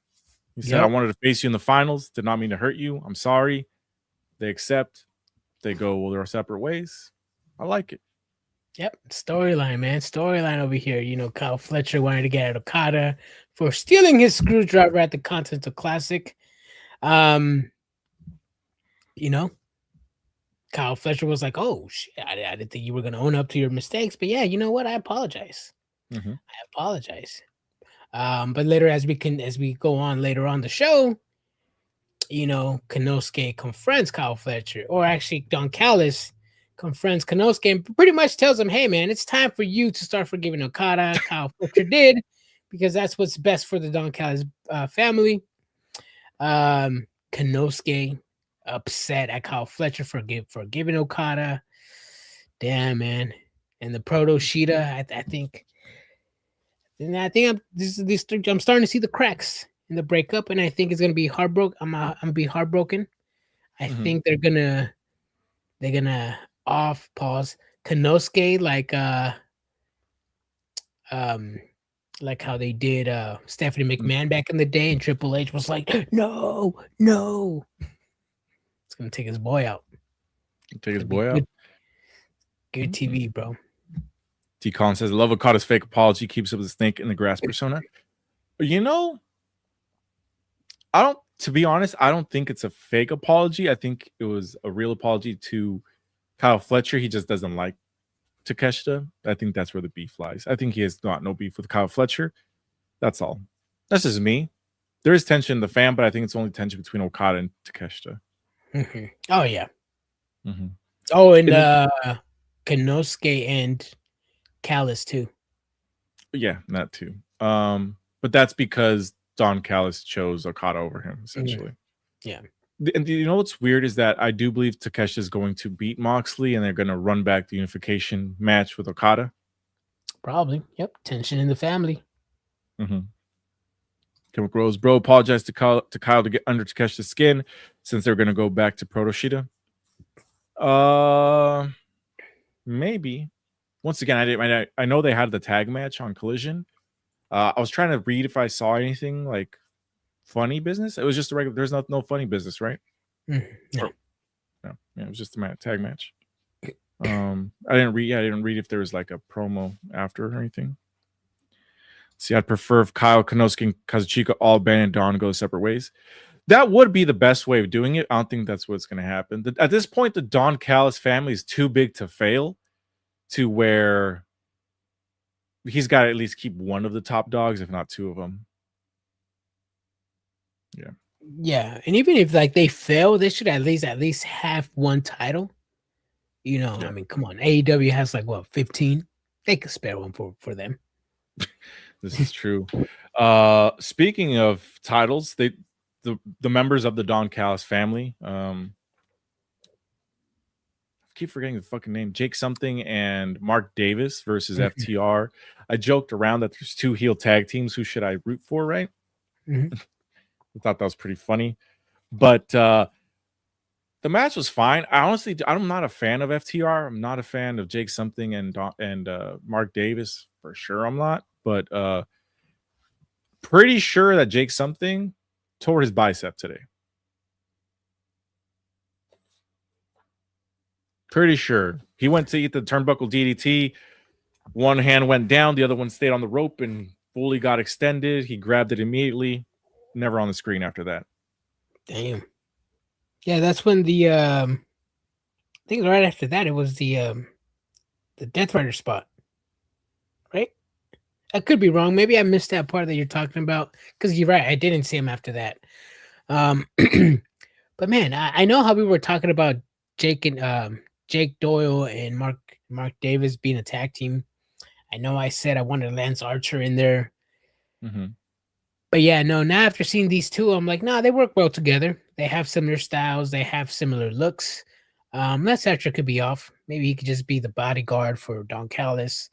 He said, I wanted to face you in the finals. Did not mean to hurt you. I'm sorry. They accept. They go their separate ways. I like it. Yep. Storyline, man. Storyline over here. You know, Kyle Fletcher wanted to get at Okada for stealing his screwdriver at the Continental Classic. You know, Kyle Fletcher was like, oh, shit, I didn't think you were going to own up to your mistakes. But yeah, you know what? I apologize. Mm-hmm. I apologize. But later, as we go on later on the show, you know, Konosuke confronts Kyle Fletcher, or actually Don Callis confronts Konosuke and pretty much tells him, hey, man, it's time for you to start forgiving Okada. Kyle Fletcher did, because that's what's best for the Don Callis family. Konosuke upset at Kyle Fletcher for giving Okada. Damn, man. And the Proto Shida, I think I'm starting to see the cracks in the breakup, and I think it's gonna be heartbroken. I'm gonna be heartbroken. I think they're gonna off pause Konosuke like how they did Stephanie McMahon back in the day, and Triple H was like, no. It's gonna take his boy out. Take his boy out. Good TV, bro. T. Collins says, I love Okada's fake apology, keeps up the snake in the grass persona. You know, to be honest, I don't think it's a fake apology. I think it was a real apology to Kyle Fletcher. He just doesn't like Takeshita. I think that's where the beef lies. I think he has no beef with Kyle Fletcher. That's all. That's just me. There is tension in the fan, but I think it's only tension between Okada and Takeshita. Mm-hmm. Oh, yeah. Mm-hmm. Oh, and Konosuke and Callis too. Yeah, that too. But that's because Don Callis chose Okada over him, essentially. Yeah. And you know what's weird is that I do believe Takeshi is going to beat Moxley, and they're going to run back the unification match with Okada. Probably. Yep. Tension in the family. Mm-hmm. Chemical Rose, bro, apologize to Kyle to get under Takeshi's skin since they're going to go back to Proto Shida. Maybe. Once again, I know they had the tag match on Collision. I was trying to read if I saw anything like funny business. It was just a regular. There's no funny business, right? No. No. Yeah, it was just a tag match. I didn't read if there was like a promo after or anything. See, I'd prefer if Kyle, Konosuke, and Kazuchika all abandon Dawn and go separate ways. That would be the best way of doing it. I don't think that's what's going to happen. At this point, the Don Callis family is too big to fail to where he's got to at least keep one of the top dogs, if not two of them. Yeah. Yeah. And even if like they fail, they should at least have one title. You know, yeah. I mean, come on. AEW has like what, 15? They could spare one for them. This is true. Speaking of titles, the members of the Don Callis family, I keep forgetting the fucking name, Jake something and Mark Davis versus FTR. I joked around that there's two heel tag teams. Who should I root for, right? I thought that was pretty funny. But the match was fine. I'm not a fan of FTR. I'm not a fan of Jake something and Mark Davis for sure. I'm not, but pretty sure that Jake something tore his bicep today. Pretty sure he went to eat the turnbuckle DDT. One hand went down, the other one stayed on the rope and fully got extended. He grabbed it immediately. Never on the screen after that. Damn. Yeah, that's when the I think right after that it was the Death Rider spot, right? I could be wrong. Maybe I missed that part that you're talking about because you're right. I didn't see him after that. But man, I know how we were talking about Jake Doyle and Mark Davis being a tag team. I know I said I wanted Lance Archer in there. But yeah, no, now after seeing these two, I'm like, nah, they work well together. They have similar styles. They have similar looks. Lance Archer could be off. Maybe he could just be the bodyguard for Don Callis.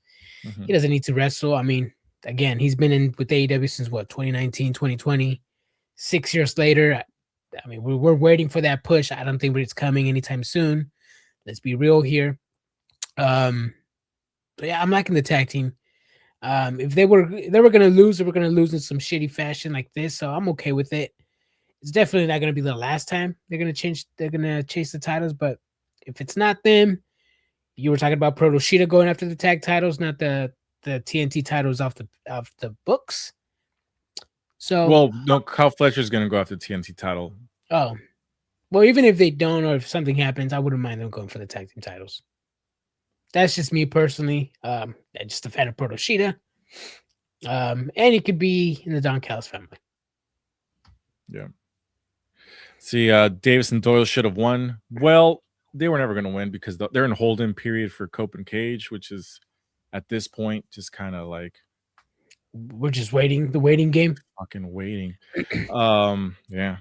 He doesn't need to wrestle. I mean, again, he's been in with AEW since what, 2019, 2020. 6 years later, I mean, we're waiting for that push. I don't think it's coming anytime soon. Let's be real here. But yeah, I'm liking the tag team. If they were going to lose, they were going to lose in some shitty fashion like this. So I'm okay with it. It's definitely not going to be the last time they're going to chase the titles. But if it's not them, you were talking about Proto Shida going after the tag titles, not the TNT titles off the books. So, well, no, Kyle Fletcher's going to go after the TNT title. Oh, well, even if they don't, or if something happens, I wouldn't mind them going for the tag team titles. That's just me personally. I'm just a fan of Proto Shida. And he could be in the Don Callis family. Yeah. See, Davis and Doyle should have won. Well, they were never going to win because they're in hold-in period for Cope and Cage, which is at this point just kind of like we're just waiting. The waiting game. Fucking waiting. Yeah.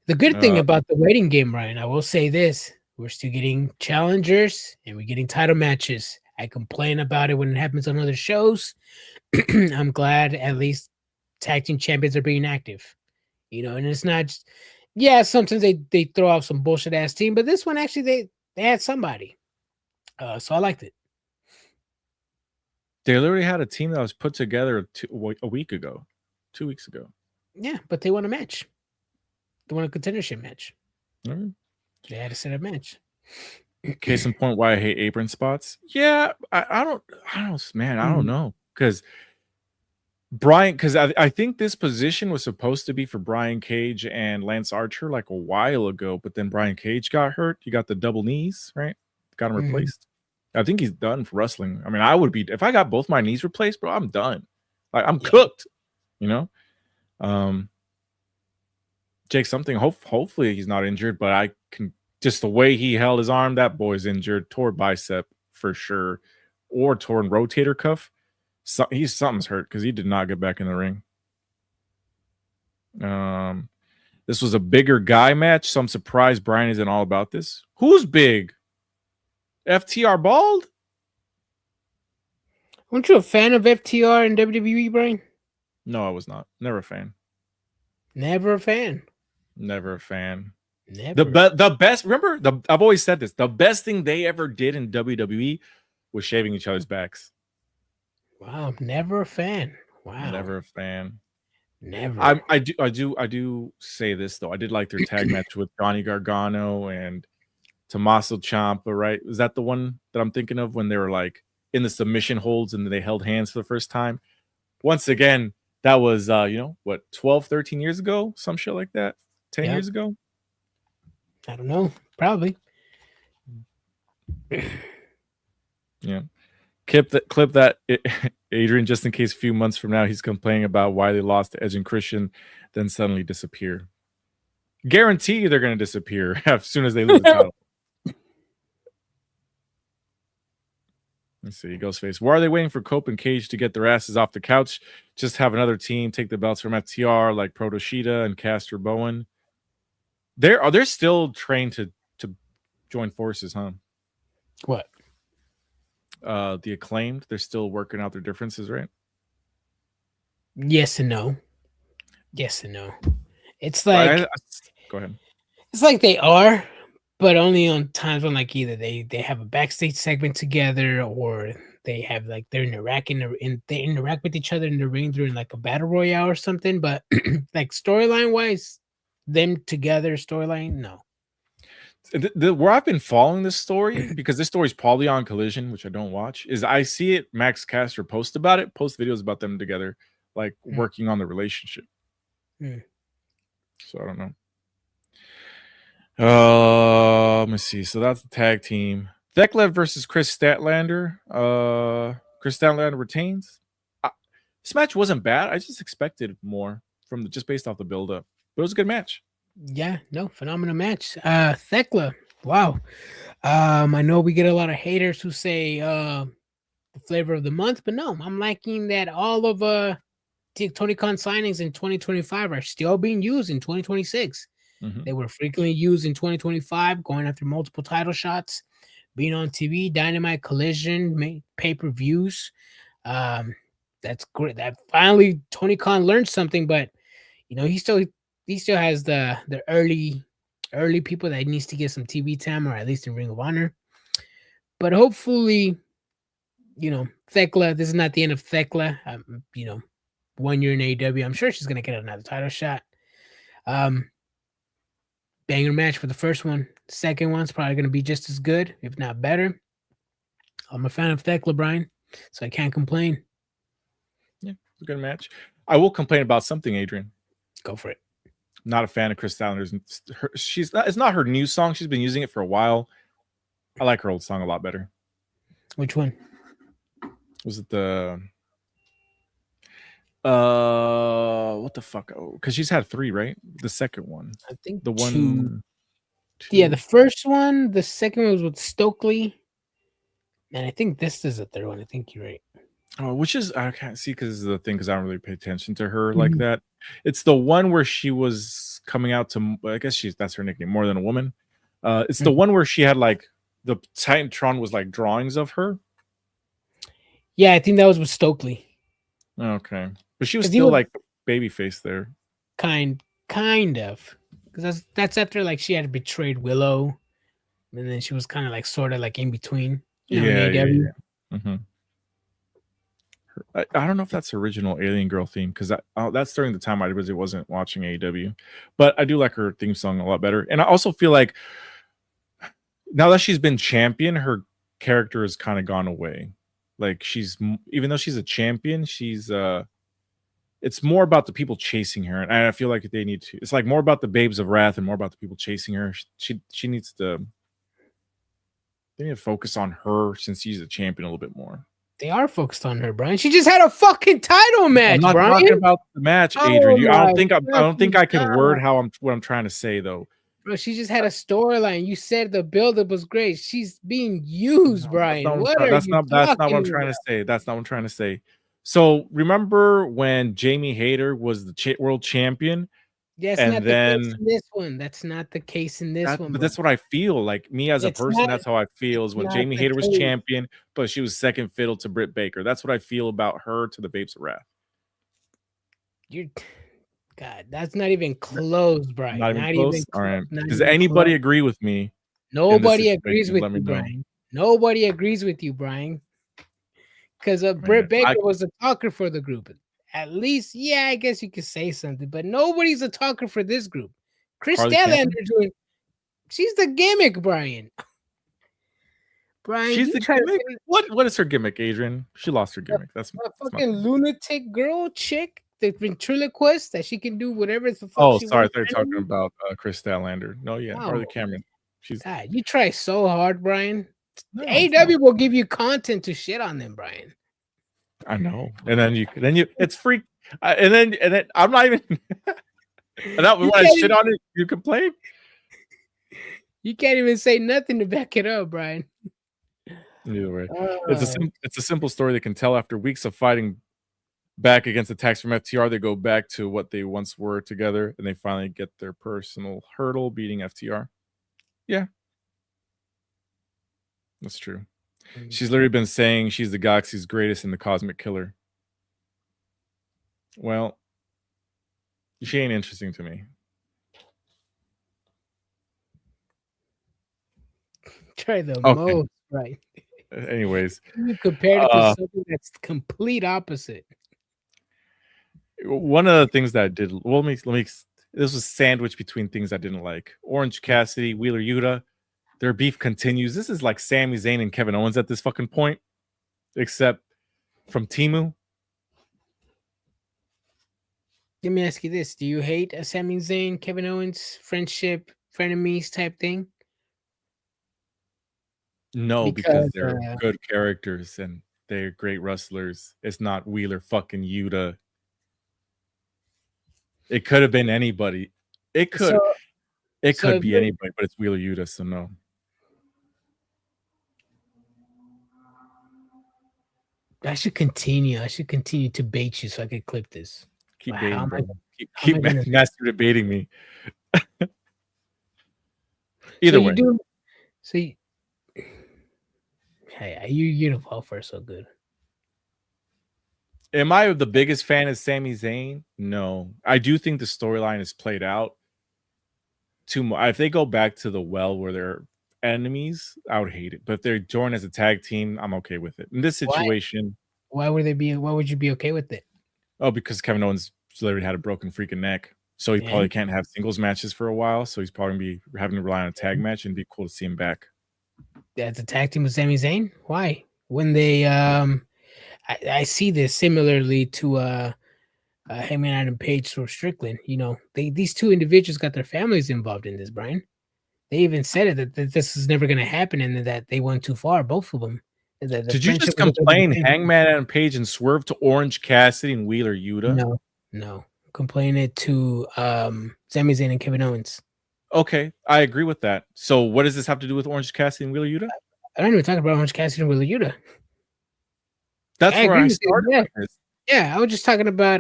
The good thing about the waiting game, Ryan, I will say this: we're still getting challengers and we're getting title matches. I complain about it when it happens on other shows. I'm glad at least tag team champions are being active. You know, and it's not just, yeah, sometimes they throw off some bullshit ass team, but this one actually they had somebody. So I liked it. They literally had a team that was put together a week ago, 2 weeks ago. Yeah, but they won a match. They won a contendership match. Mm-hmm. They had to set a match. Case in point, why I hate apron spots. Yeah, I don't, man, I don't know. Because I think this position was supposed to be for Brian Cage and Lance Archer like a while ago, but then Brian Cage got hurt. He got the double knees, right? Got him replaced. I think he's done for wrestling. I mean, I would be, if I got both my knees replaced, bro, I'm done. Like, I'm cooked, you know? Jake something, hopefully he's not injured, but I can, just the way he held his arm, that boy's injured, tore bicep for sure, or torn rotator cuff. Something's hurt because he did not get back in the ring. This was a bigger guy match, so I'm surprised Brian isn't all about this. Who's big? FTR bald? Weren't you a fan of FTR and WWE, Brian? No, I was not. Never a fan. Never a fan. Never a fan. Never. The best, remember, I've always said this, the best thing they ever did in WWE was shaving each other's backs. Wow, never a fan. Wow. Never a fan. Never. I do say this though. I did like their tag match with Johnny Gargano and Tommaso Ciampa, right? Was that the one that I'm thinking of when they were like in the submission holds and they held hands for the first time? Once again, that was 12, 13 years ago, some shit like that. 10 years ago. I don't know. Probably. Yeah. Clip that Adrian, just in case a few months from now he's complaining about why they lost to Edge and Christian, then suddenly disappear. Guarantee they're going to disappear as soon as they lose the title. Let's see, Ghostface. Why are they waiting for Cope and Cage to get their asses off the couch? Just have another team take the belts from FTR like Protoshita and Castor Bowen. They're still trained to join forces, huh? What? The Acclaimed, they're still working out their differences, right? Yes and no. Yes and no. It's like go ahead. It's like they are, but only on times when like either they have a backstage segment together or they have like they interact with each other in the ring during like a battle royale or something. But like storyline wise, them together storyline, no. Where I've been following this story, because this story is probably on Collision, which I don't watch, is I see it. Max Caster post videos about them together, like working on the relationship. So I don't know. Let me see. So that's the tag team. Thekla versus Chris Statlander. Chris Statlander retains. This match wasn't bad. I just expected more from just based off the build-up. But it was a good match. Yeah, no, phenomenal match. Thekla, wow. I know we get a lot of haters who say the flavor of the month, but no, I'm liking that all of Tony Khan signings in 2025 are still being used in 2026. They were frequently used in 2025, going after multiple title shots, being on TV, Dynamite, Collision, pay-per-views. That's great. That finally Tony Khan learned something, but he still has the early people that needs to get some TV time, or at least in Ring of Honor. But hopefully, Thekla, this is not the end of Thekla. 1 year in AEW, I'm sure she's gonna get another title shot. Banger match for the first one. The second one's probably gonna be just as good, if not better. I'm a fan of Thekla, Brian, so I can't complain. Yeah, it's a good match. I will complain about something, Adrian. Go for it. Not a fan of Chris Statlander's. It's not her new song. She's been using it for a while. I like her old song a lot better. Which one? Was it the what the fuck? Oh, because she's had 3, right? The second one. I think the one. 2. Yeah, the first one. The second one was with Stokely. And I think this is the third one. I think you're right. Oh, which is I can't see because this is the thing because I don't really pay attention to her like that. It's the one where she was coming out to. I guess that's her nickname, More Than a Woman. It's the one where she had like the Titantron was like drawings of her. Yeah, I think that was with Stokely. Okay, but she was still like babyface there. Kind of, because that's after like she had betrayed Willow, and then she was kind of like sort of like in between. Yeah. I don't know if that's the original Alien Girl theme because that's during the time I really wasn't watching AEW, but I do like her theme song a lot better. And I also feel like now that she's been champion, her character has kind of gone away. Like even though she's a champion, it's more about the people chasing her, and I feel like they need to. It's like more about the Babes of Wrath and more about the people chasing her. She needs to. They need to focus on her since she's a champion a little bit more. They are focused on her, Brian. She just had a fucking title match, I'm not Brian. talking about the match, Adrian. I don't think I can word what I'm trying to say though. Bro, she just had a storyline. You said the buildup was great. She's being used, Brian. That's not what I'm trying to say. That's not what I'm trying to say. So remember when Jamie Hayter was the world champion? Yes, And not then the case in this one. That's not the case in this one. but that's what I feel like. Me as a person, that's how I feel is when not Jamie the Hayter was case. champion, but she was second fiddle to Britt Baker. That's what I feel about her to the Babes of Wrath. God, that's not even close, Brian. Not even close. All right. Does even anybody close. agree with me? Nobody agrees with Let me you, know. Brian. Nobody agrees with you, Brian. Because Britt Baker was a talker for the group. At least, yeah, I guess you could say something, but nobody's a talker for this group. Chris Statlander doing. She's the gimmick, Brian. Brian, she's the gimmick. What is her gimmick, Adrian? She lost her gimmick. That's fucking lunatic girl chick, the ventriloquist that she can do whatever the fuck. Oh, she sorry, wants. they're talking about Chris Statlander. No, yeah, Harley Cameron. She's. God, you try so hard, Brian. No, AEW will give you content to shit on them, Brian. I know, and then you, it's free, and then I'm not even. And that when I shit on it, you complain. You can't even say nothing to back it up, Brian. Either way, it's a simple story they can tell after weeks of fighting back against attacks from FTR. They go back to what they once were together, and they finally get their personal hurdle, beating FTR. Yeah, that's true. She's literally been saying she's the galaxy's greatest and the cosmic killer. Well, she ain't interesting to me. Try the most, right? Anyways, you compared it to something that's complete opposite. One of the things that I did, well, let me. This was sandwiched between things I didn't like. Orange Cassidy, Wheeler Yuta. Their beef continues. This is like Sami Zayn and Kevin Owens at this fucking point, except from Temu. Let me ask you this: do you hate a Sami Zayn, Kevin Owens friendship, frenemies type thing? No, because they're good characters and they're great wrestlers. It's not Wheeler fucking Yuta. It could have been anybody. It could be anybody, but it's Wheeler Yuta, so no. I should continue to bait you so I could clip this. Keep baiting, bro. Keep master debating me. Either way. Hey, you don't fall for so good. Am I the biggest fan of Sami Zayn? No. I do think the storyline is played out too much. If they go back to the well where they're enemies, I would hate it. But if they're joined as a tag team, I'm okay with it. In this situation, why would you be okay with it? Oh, because Kevin Owens literally had a broken freaking neck. So he probably can't have singles matches for a while. So he's probably gonna be having to rely on a tag match, and it'd be cool to see him back. That's a tag team with Sami Zayn? Why? When they I see this similarly to Hangman Adam Page Swerve Strickland. You know, these two individuals got their families involved in this, Brian. They even said it that this is never going to happen and that they went too far, both of them. Did you just complain Hangman Adam Page and Swerve to Orange Cassidy and Wheeler Yuta? No. Complain it to Sami Zayn and Kevin Owens. Okay, I agree with that. So what does this have to do with Orange Cassidy and Wheeler Yuta? I don't even talk about Orange Cassidy and Wheeler Yuta. That's where I started. Yeah, I was just talking about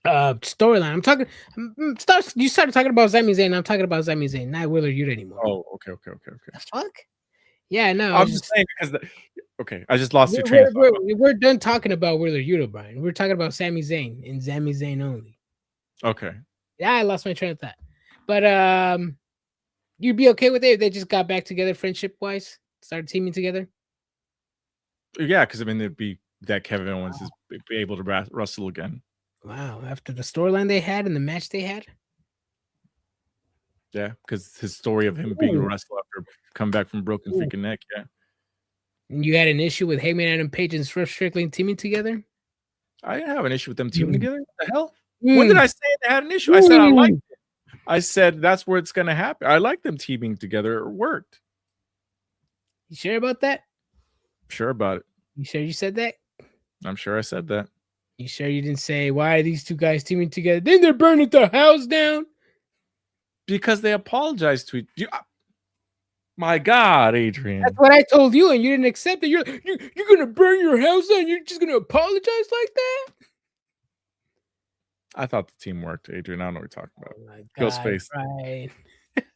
storyline. You started talking about Sami Zayn. I'm talking about Sami Zayn, not Wheeler Yuta anymore. Oh, okay. The fuck? Yeah, no. I'm just saying because I just lost your train of thought. We're done talking about Wheeler Yuta, Brian. We're talking about Sami Zayn and Sami Zayn only. Okay. Yeah, I lost my train of thought. But you'd be okay with it if they just got back together friendship wise, started teaming together? Yeah, because I mean it'd be that Kevin Owens is able to wrestle again. Wow, after the storyline they had and the match they had? Yeah, because his story of him being a wrestler after coming back from broken freaking neck, yeah. And you had an issue with Hangman Adam Page and Swerve Strickland teaming together? I didn't have an issue with them teaming together. What the hell? When did I say they had an issue? I said I liked it. I said that's where it's gonna happen. I like them teaming together. It worked. You sure about that? Sure about it. You sure you said that? I'm sure I said that. You sure you didn't say why are these two guys teaming together? Then they're burning the house down? Because they apologized to each other. My God, Adrian. That's what I told you, and you didn't accept it. You're gonna burn your house down. You're just gonna apologize like that? I thought the team worked, Adrian. I don't know what you're talking about. Oh my Ghostface. right.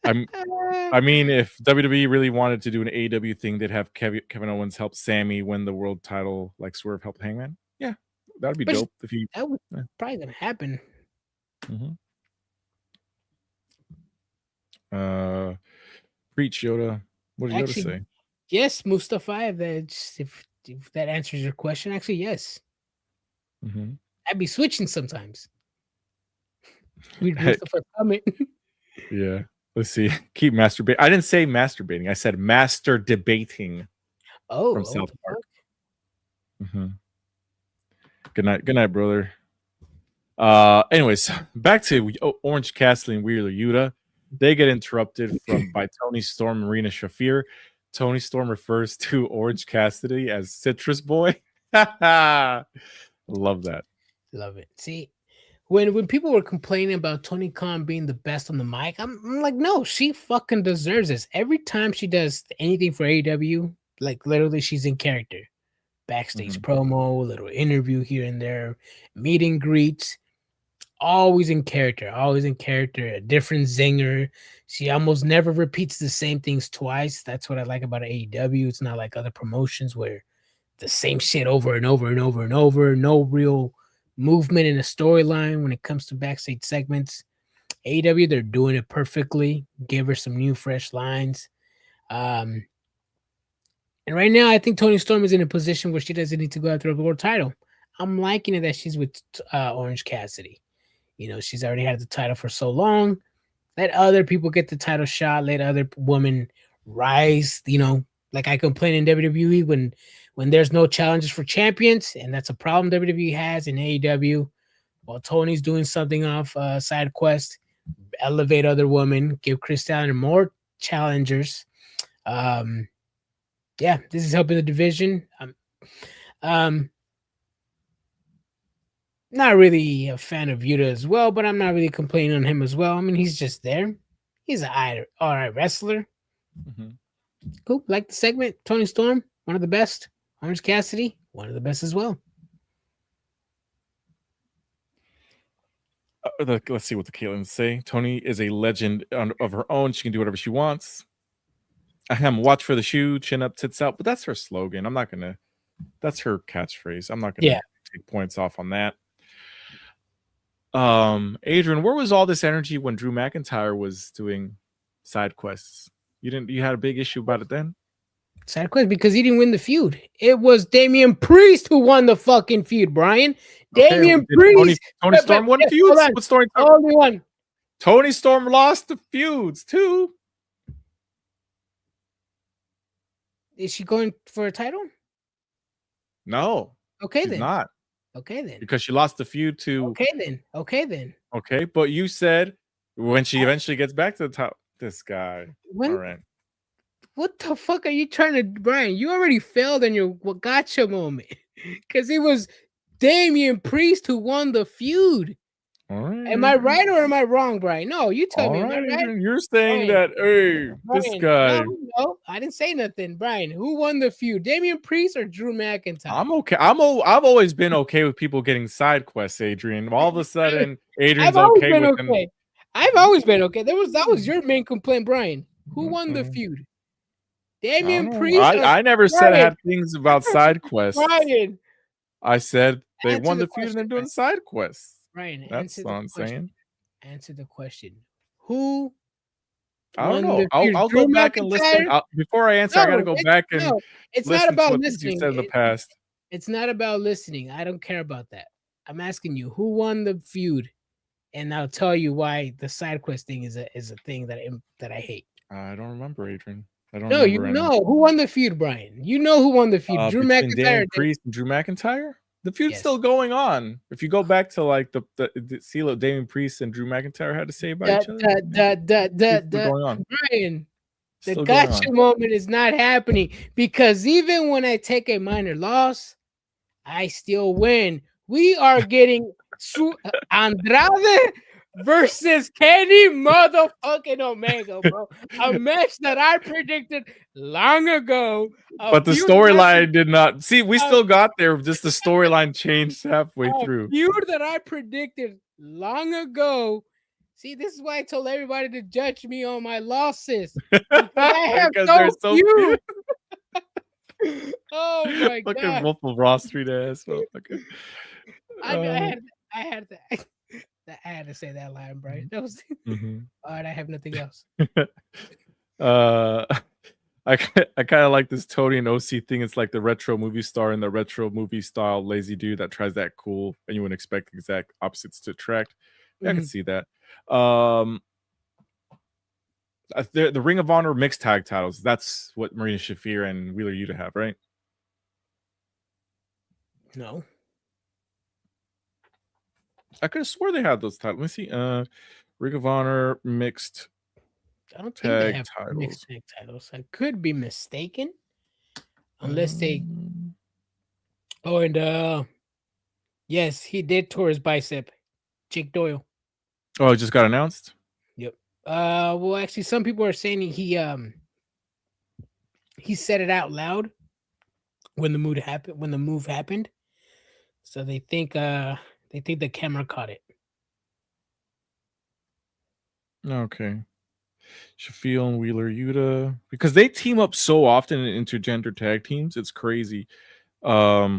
I mean, if WWE really wanted to do an AEW thing, they'd have Kevin Owens help Sammy win the world title, like Swerve helped Hangman. Yeah, that'd be dope. If he that would probably gonna happen. Preach, Yoda. What did Yoda say? Yes, Mustafa. If that answers your question, actually, yes. I'd be switching sometimes. We'd Mustafa comment. Yeah. Let's see. Keep masturbating. I didn't say masturbating. I said master debating. Oh, from South Park. Good night. Good night, brother. Anyways, back to Orange Cassidy and Wheeler Yuta. They get interrupted by Tony Storm and Marina Shafir. Tony Storm refers to Orange Cassidy as Citrus Boy. Love that. Love it. See, when people were complaining about Tony Khan being the best on the mic, I'm like, no, she fucking deserves this. Every time she does anything for AEW, like literally she's in character. Backstage promo, little interview here and there, meet and greets, always in character, a different zinger. She almost never repeats the same things twice. That's what I like about AEW. It's not like other promotions where the same shit over and over and over and over. No real movement in a storyline when it comes to backstage segments. AEW, they're doing it perfectly. Give her some new, fresh lines. And right now, I think Toni Storm is in a position where she doesn't need to go after a world title. I'm liking it that she's with Orange Cassidy. You know, she's already had the title for so long. Let other people get the title shot. Let other women rise. You know, like I complain in WWE when there's no challenges for champions, and that's a problem WWE has in AEW. While Tony's doing something off side quest, elevate other women, give Chris Statlander more challengers. Yeah, this is helping the division. Not really a fan of Yuta as well, but I'm not really complaining on him as well. I mean, he's just there. He's an all right wrestler. Cool. Like the segment. Toni Storm, one of the best. Orange Cassidy, one of the best as well. Let's see what the Caitlin's say. Toni is a legend of her own. She can do whatever she wants. Watch for the shoe, chin up, tits out. But that's her slogan. That's her catchphrase. I'm not gonna take points off on that. Adrian, where was all this energy when Drew McIntyre was doing side quests? You had a big issue about it then? Side quest because he didn't win the feud. It was Damian Priest who won the fucking feud, Brian. Damian Priest. Toni Storm won feuds? What story? Only one. Toni Storm lost the feuds too. Is she going for a title? No. Okay, she's then. Not. Okay, then. Because she lost the feud to. Okay, then. Okay, but you said when she eventually gets back to the top, this guy. All right. What the fuck are you trying to, Brian? You already failed in your gotcha moment because it was Damian Priest who won the feud. All right. Am I right or am I wrong, Brian? No, you tell me. Am I right? You're saying that, hey, Brian, this guy. No, I didn't say nothing. Brian, who won the feud? Damian Priest or Drew McIntyre? I'm okay. I've always been okay with people getting side quests, Adrian. All of a sudden, Adrian's okay with them. I've always been okay. That was your main complaint, Brian. Who won the feud? Damian Priest. I never said I had things about side quests. Brian. I said they won the feud and they're doing side quests. Brian, that's what I'm saying. Answer the question. Who? I don't know. I'll go back and listen. Before I answer, I got to go back and it's not about listening. You said in the past. It's not about listening. I don't care about that. I'm asking you, who won the feud? And I'll tell you why the side quest thing is a thing that I hate. I don't remember, Adrian. I don't. No, you know who won the feud, Brian. You know who won the feud. Drew McIntyre. Damian Priest and Drew McIntyre. The feud's still going on. If you go back to like the see what Damian Priest and Drew McIntyre had to say about each other. Going on. Brian, the gotcha moment is not happening because even when I take a minor loss, I still win. We are getting Andrade versus Kenny motherfucking Omega, bro. A match that I predicted long ago. But the storyline did not. See, we still got there. Just the storyline changed halfway through. Feud that I predicted long ago. See, this is why I told everybody to judge me on my losses. Because I have so few. Oh my Fucking god! Wolf of Wall Street ass motherfucker. I had to say that line, Brian. That was Mhm. all right. I have nothing else. I kind of like this Tony and OC thing. It's like the retro movie star and the retro movie style lazy dude that tries that cool, and you wouldn't expect exact opposites to attract. I can see that. The Ring of Honor mixed tag titles. That's what Marina Shafir and Wheeler Yuta have, right? No. I could have swore they had those titles. Let me see. Ring of Honor mixed. I don't think they have mixed tag titles. I could be mistaken, unless they. Oh, and yes, he did tour his bicep. Jake Doyle. Oh, it just got announced. Yep. Well, actually, some people are saying he said it out loud when the move happened. So they think the camera caught it. Okay. Shafiel and Wheeler Yuta, because they team up so often in intergender tag teams, it's crazy. Yeah,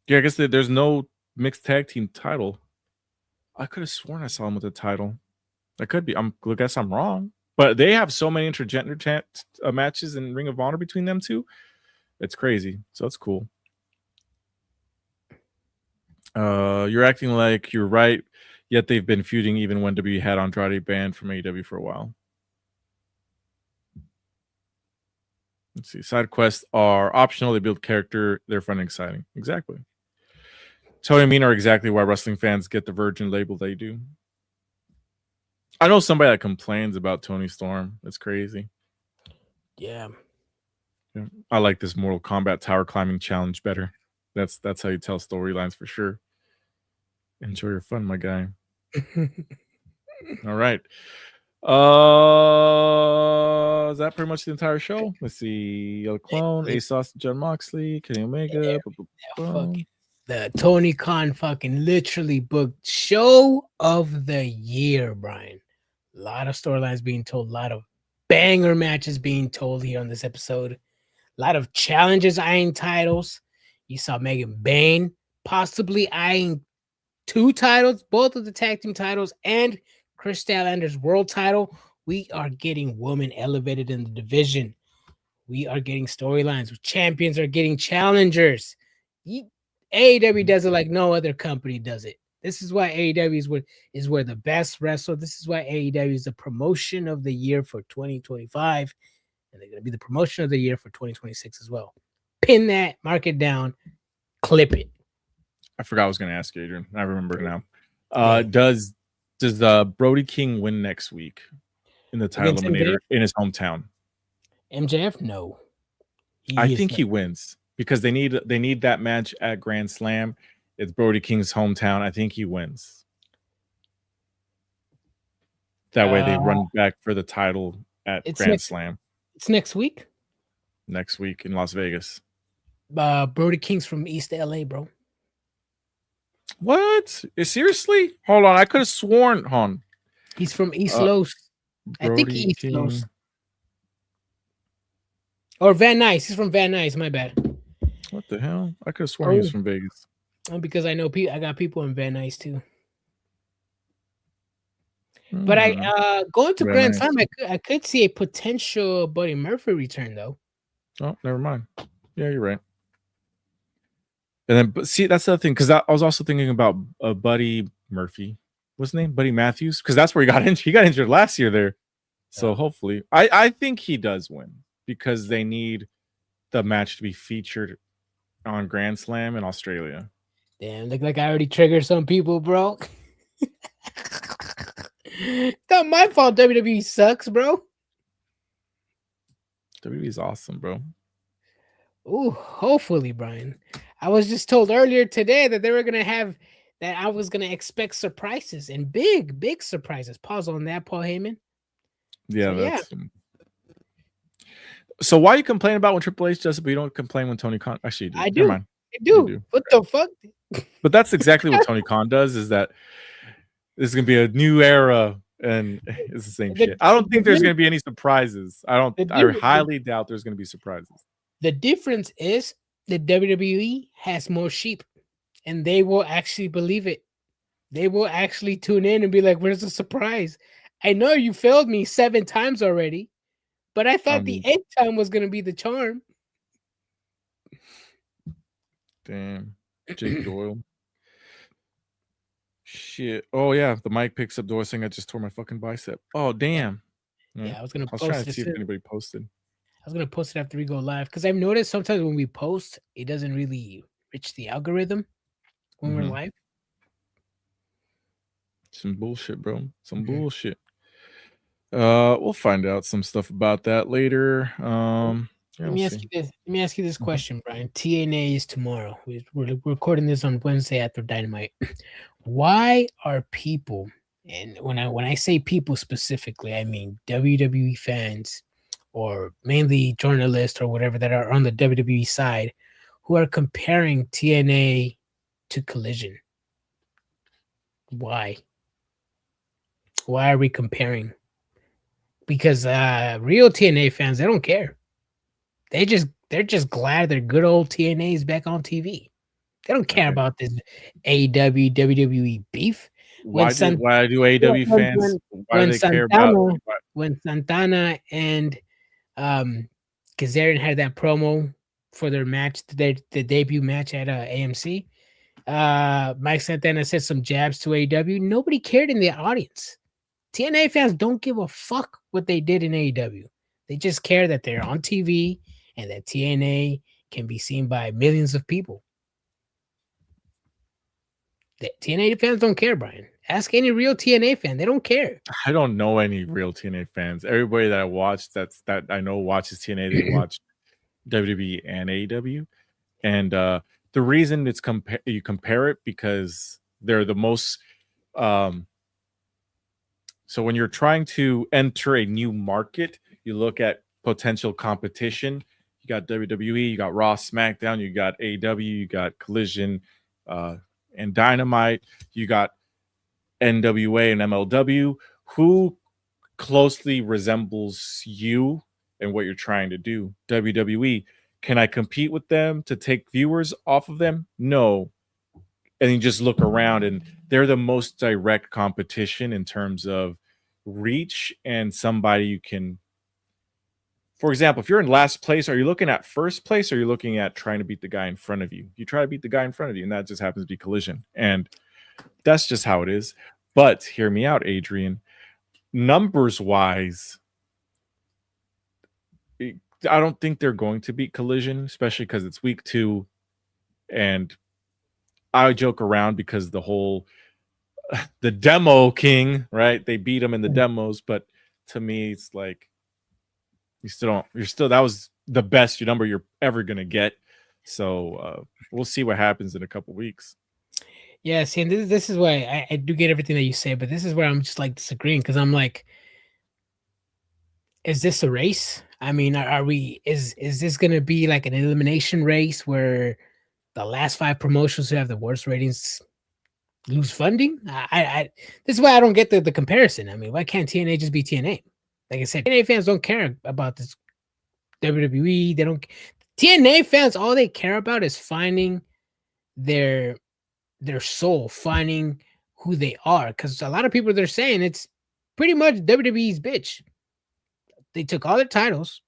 I guess there's no mixed tag team title. I could have sworn I saw him with a title. That could be. I guess I'm wrong, but they have so many intergender matches in Ring of Honor between them two. It's crazy. So it's cool. You're acting like you're right, yet they've been feuding even when WWE had Andrade banned from AEW for a while. Let's see. Side quests are optional. They build character. They're fun and exciting. Exactly. Tony and Mina are exactly why wrestling fans get the Virgin label they do. I know somebody that complains about Tony Storm. It's crazy. Yeah. I like this Mortal Kombat tower climbing challenge better. That's how you tell storylines for sure. Enjoy your fun, my guy. All right. Is that pretty much the entire show? Let's see. Yellow Clone, ASOS, John Moxley, Kenny Omega. The Tony Khan fucking literally booked show of the year, Brian. A lot of storylines being told, a lot of banger matches being told here on this episode. A lot of challenges eyeing titles. You saw Megan Bayne possibly eyeing 2 titles, both of the tag team titles and Chris Statlander's world title. We are getting women elevated in the division. We are getting storylines. Champions are getting challengers. AEW does it like no other company does it. This is why AEW is where the best wrestle. This is why AEW is the promotion of the year for 2025. And they're going to be the promotion of the year for 2026 as well. Pin that, mark it down, clip it. I forgot I was going to ask you, Adrian. I remember now. Does Brody King win next week in the title eliminator in his hometown? MJF? No. I think he wins because they need that match at Grand Slam. It's Brody King's hometown. I think he wins. That way they run back for the title at Grand Slam. It's next week? Next week in Las Vegas. Brody King's from East LA, bro. What? Seriously? Hold on. I could have sworn. He's from East Los. I think East Los. Or Van Nuys. He's from Van Nuys. My bad. What the hell? I could have sworn he was from Vegas. Because I know I got people in Van Nuys too. But I going to Grand Slam, I could see a potential Buddy Murphy return though. Oh, never mind. Yeah, you're right. And then, but see, that's the other thing because I was also thinking about Buddy Murphy. What's his name? Buddy Matthews, because that's where he got injured. He got injured last year there. So hopefully, I think he does win because they need the match to be featured on Grand Slam in Australia. Damn, look like I already triggered some people, bro. It's not my fault. WWE sucks, bro. WWE's awesome, bro. Ooh, hopefully, Brian. I was just told earlier today that they were gonna have that. I was gonna expect surprises and big surprises. Pause on that, Paul Heyman. Yeah, So why you complain about when Triple H does it, but you don't complain when Tony Khan? Actually, you do. I do. I do. What the fuck? But that's exactly what Tony Khan does. Is that this is gonna be a new era, and it's the same shit. I don't think there's gonna be any surprises. I highly doubt there's gonna be surprises. The difference is the WWE has more sheep, and they will actually believe it. They will actually tune in and be like, "Where's the surprise? I know you failed me 7 times already, but I thought the 8th time was gonna be the charm." Damn, Jake Doyle. Shit. Oh yeah, the mic picks up Doyle saying I just tore my fucking bicep. Oh damn. Yeah, I was gonna. I was trying to see if anybody posted. I was gonna post it after we go live because I've noticed sometimes when we post, it doesn't really reach the algorithm when we're live. Some bullshit, bro. Some bullshit. We'll find out some stuff about that later. Let me ask you this question, Brian. TNA is tomorrow. We're recording this on Wednesday after Dynamite. Why are people, and when I say people specifically, I mean WWE fans or mainly journalists or whatever that are on the WWE side, who are comparing TNA to Collision? Why? Why are we comparing? Because real TNA fans, they don't care. They're just glad their good old TNA is back on TV. They don't care about this AEW WWE beef. Why do AEW fans? Why do they care about when Santana and Kazarian had that promo for their match, the debut match at AMC? Mike Santana said some jabs to AEW. Nobody cared in the audience. TNA fans don't give a fuck what they did in AEW. They just care that they're on TV and that TNA can be seen by millions of people. The TNA fans don't care, Brian. Ask any real TNA fan. They don't care. I don't know any real TNA fans. Everybody that I watch that I know watches TNA, they watch WWE and AEW. And the reason it's you compare it because they're the most so when you're trying to enter a new market, you look at potential competition. You got WWE, you got Raw, SmackDown, you got AEW, you got Collision, and Dynamite, you got NWA and MLW. Who closely resembles you and what you're trying to do? WWE. Can I compete with them to take viewers off of them? No. And you just look around, and they're the most direct competition in terms of reach and somebody you can. For example, if you're in last place, are you looking at first place, or are you looking at trying to beat the guy in front of you? You try to beat the guy in front of you, and that just happens to be Collision. And that's just how it is. But hear me out, Adrian. Numbers-wise, I don't think they're going to beat Collision, especially because it's week 2. And I joke around because the demo king, right? They beat him in the demos, but to me, it's like that was the best number you're ever gonna get. So we'll see what happens in a couple weeks. Yeah, see, and this is why I do get everything that you say, but this is where I'm just like disagreeing, because I'm like, is this a race? I mean, is this gonna be like an elimination race where the last 5 promotions who have the worst ratings lose funding? This is why I don't get the comparison. I mean, why can't TNA just be TNA? Like I said, TNA fans don't care about this WWE. They don't. TNA fans, all they care about is finding their soul, finding who they are. Because a lot of people, they're saying it's pretty much WWE's bitch. They took all their titles.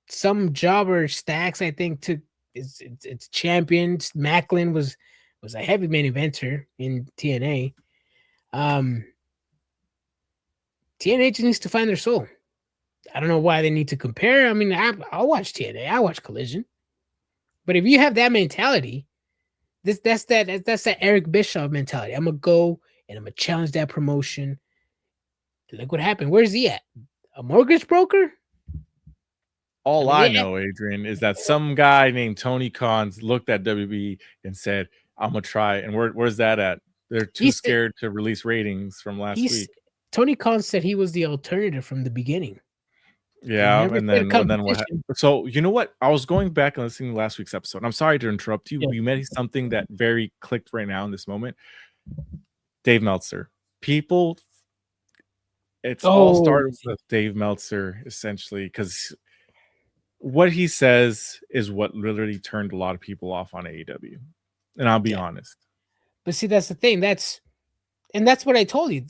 Some jobber Stacks, I think, took it's champions. Macklin was a heavy main eventer in TNA. TNA just needs to find their soul. I don't know why they need to compare. I mean, I'll watch TNA. I watch Collision. But if you have that mentality, that's that Eric Bischoff mentality. I'm gonna go and I'm gonna challenge that promotion. Look what happened. Where's he at? A mortgage broker? All I know, Adrian, is that some guy named Tony Khan looked at WWE and said, I'm gonna try. And where's that at? They're too scared to release ratings from last week. Tony Khan said he was the alternative from the beginning. Yeah, and then what happened? So you know what? I was going back and listening to last week's episode. I'm sorry to interrupt you. Yeah. You mentioned something that very clicked right now in this moment. Dave Meltzer. People, it's all started with Dave Meltzer, essentially, because what he says is what literally turned a lot of people off on AEW. And I'll be honest. But see, that's the thing. That's what I told you.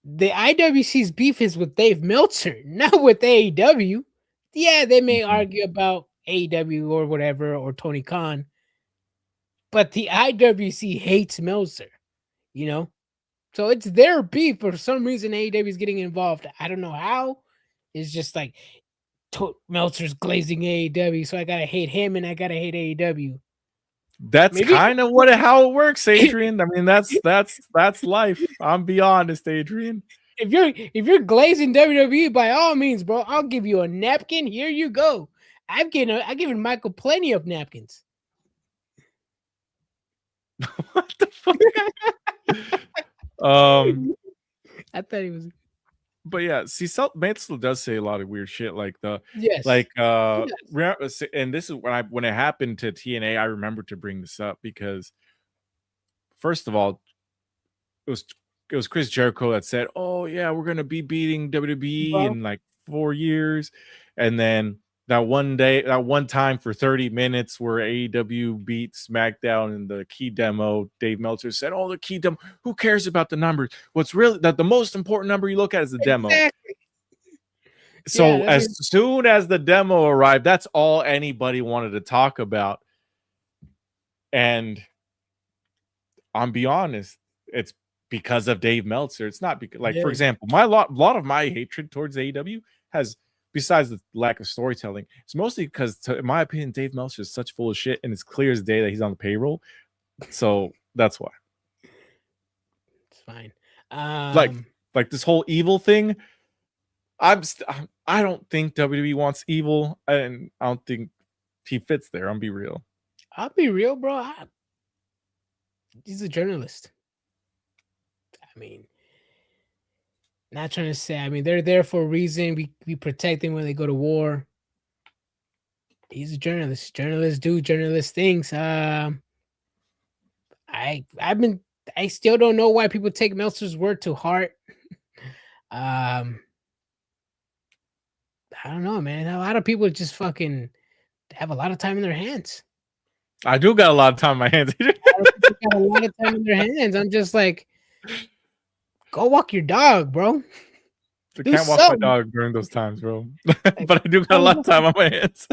The IWC's beef is with Dave Meltzer, not with AEW. Yeah, they may argue about AEW or whatever, or Tony Khan, but the IWC hates Meltzer, you know? So it's their beef. For some reason, AEW is getting involved. I don't know how. It's just like Meltzer's glazing AEW, so I gotta hate him and I gotta hate AEW. That's kind of how it works, Adrian. I mean, that's life. I'm be honest, Adrian. If you're glazing WWE, by all means, bro, I'll give you a napkin. Here you go. I've given Michael plenty of napkins. What the fuck? I thought he was. But yeah, see, Meltzer does say a lot of weird shit, like and this is when it happened to TNA. I remember to bring this up because, first of all, it was Chris Jericho that said, "Oh yeah, we're gonna be beating WWE in like 4 years," and then that one time for 30 minutes where AEW beat SmackDown in the key demo, Dave Meltzer said, "Oh, the key demo. Who cares about the numbers? What's really the most important number you look at is the demo." So as soon as the demo arrived, that's all anybody wanted to talk about. And I'm be honest, it's because of Dave Meltzer. It's not because, for example, a lot of my hatred towards AEW has, besides the lack of storytelling, it's mostly because, in my opinion, Dave Meltzer is such full of shit, and it's clear as day that he's on the payroll. So that's why. It's fine. Like this whole evil thing. I don't think WWE wants evil, and I don't think he fits there. I'll be real, bro. He's a journalist. I mean, not trying to say. I mean, they're there for a reason. We protect them when they go to war. He's a journalist. Journalists do journalist things. I still don't know why people take Meltzer's word to heart. I don't know, man. A lot of people just fucking have a lot of time in their hands. I do got a lot of time in my hands. Got a lot of time in their hands. I'm just like, go walk your dog, bro. I can't walk my dog during those times, bro. But I do got a lot of time on my hands.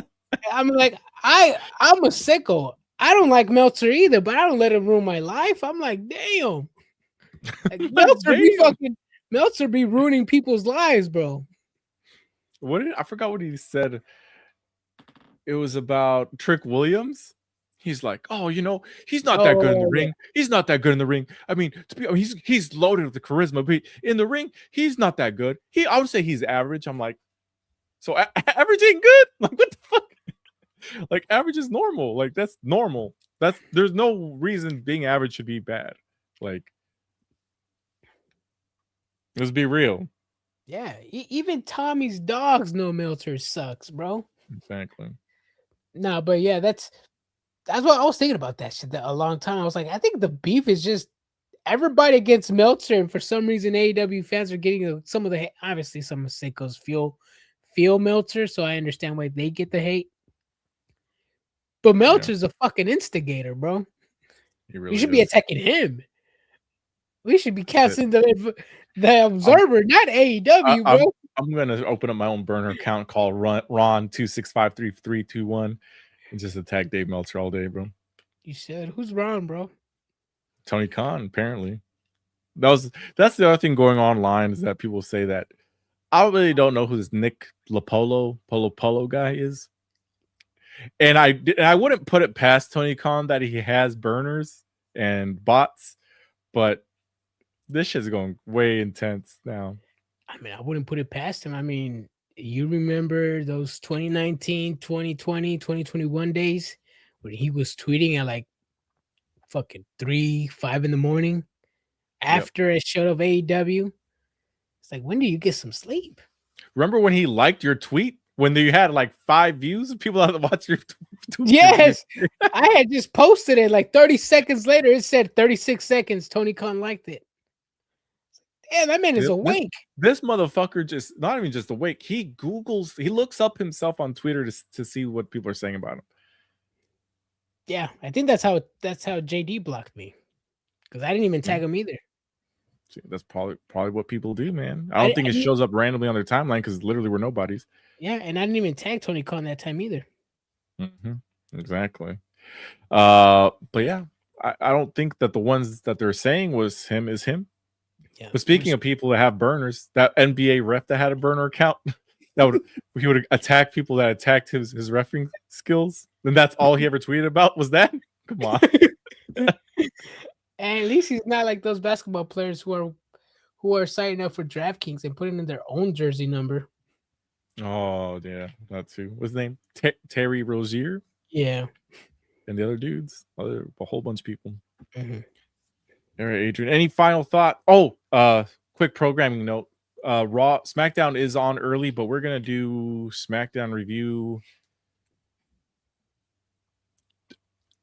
I'm like, I'm a sicko. I don't like Meltzer either, but I don't let him ruin my life. I'm like, damn. Like, Meltzer be ruining people's lives, bro. I forgot what he said. It was about Trick Williams. He's like, oh, he's not that good in the ring. He's not that good in the ring. I mean, he's loaded with the charisma, but in the ring, he's not that good. I would say he's average. I'm like, so average ain't good? Like, what the fuck? Like, average is normal. Like, that's normal. There's no reason being average should be bad. Like, let's be real. Yeah, even Tommy's dogs know Meltzer sucks, bro. Exactly. No, but yeah, that's what I was thinking about that shit a long time. I was like, I think the beef is just everybody against Meltzer, and for some reason, AEW fans are getting some of the hate. Obviously, some of sickos feel Meltzer, so I understand why they get the hate. But Meltzer's a fucking instigator, bro. You should be attacking him. We should be casting the Observer, not AEW, bro. I'm gonna open up my own burner account called Ron 2653321 and just attack Dave Meltzer all day, bro. You said who's Ron, bro? Tony Khan, apparently. That's the other thing going online, is that people say that I really don't know who this Nick Polo guy is. And I wouldn't put it past Tony Khan that he has burners and bots, but this shit's going way intense now. I mean, I wouldn't put it past him. I mean, you remember those 2019, 2020, 2021 days when he was tweeting at like fucking 3, 5 in the morning after a show of AEW? It's like, when do you get some sleep? Remember when he liked your tweet when you had like 5 views, people had to watch your. Yes, I had just posted it like 30 seconds later. It said 36 seconds. Tony Khan liked it. Yeah, that man is awake. This motherfucker just not even just awake. He looks up himself on Twitter to see what people are saying about him. Yeah, I think that's how JD blocked me because I didn't even tag him either. That's probably what people do, man. I don't think it shows up randomly on their timeline because literally we're nobodies. Yeah, and I didn't even tag Tony Khan that time either. Exactly. But yeah, I don't think that the ones that they're saying was him is him. Yeah. But speaking of people that have burners, that NBA ref that had a burner account, he would attack people that attacked his refereeing skills. And that's all he ever tweeted about was that. Come on. And at least he's not like those basketball players who are signing up for DraftKings and putting in their own jersey number. Oh yeah, that too. What's his name? Terry Rozier. Yeah, and the other dudes, a whole bunch of people. All right, Adrian. Any final thought? Oh, quick programming note. SmackDown is on early, but we're gonna do SmackDown review.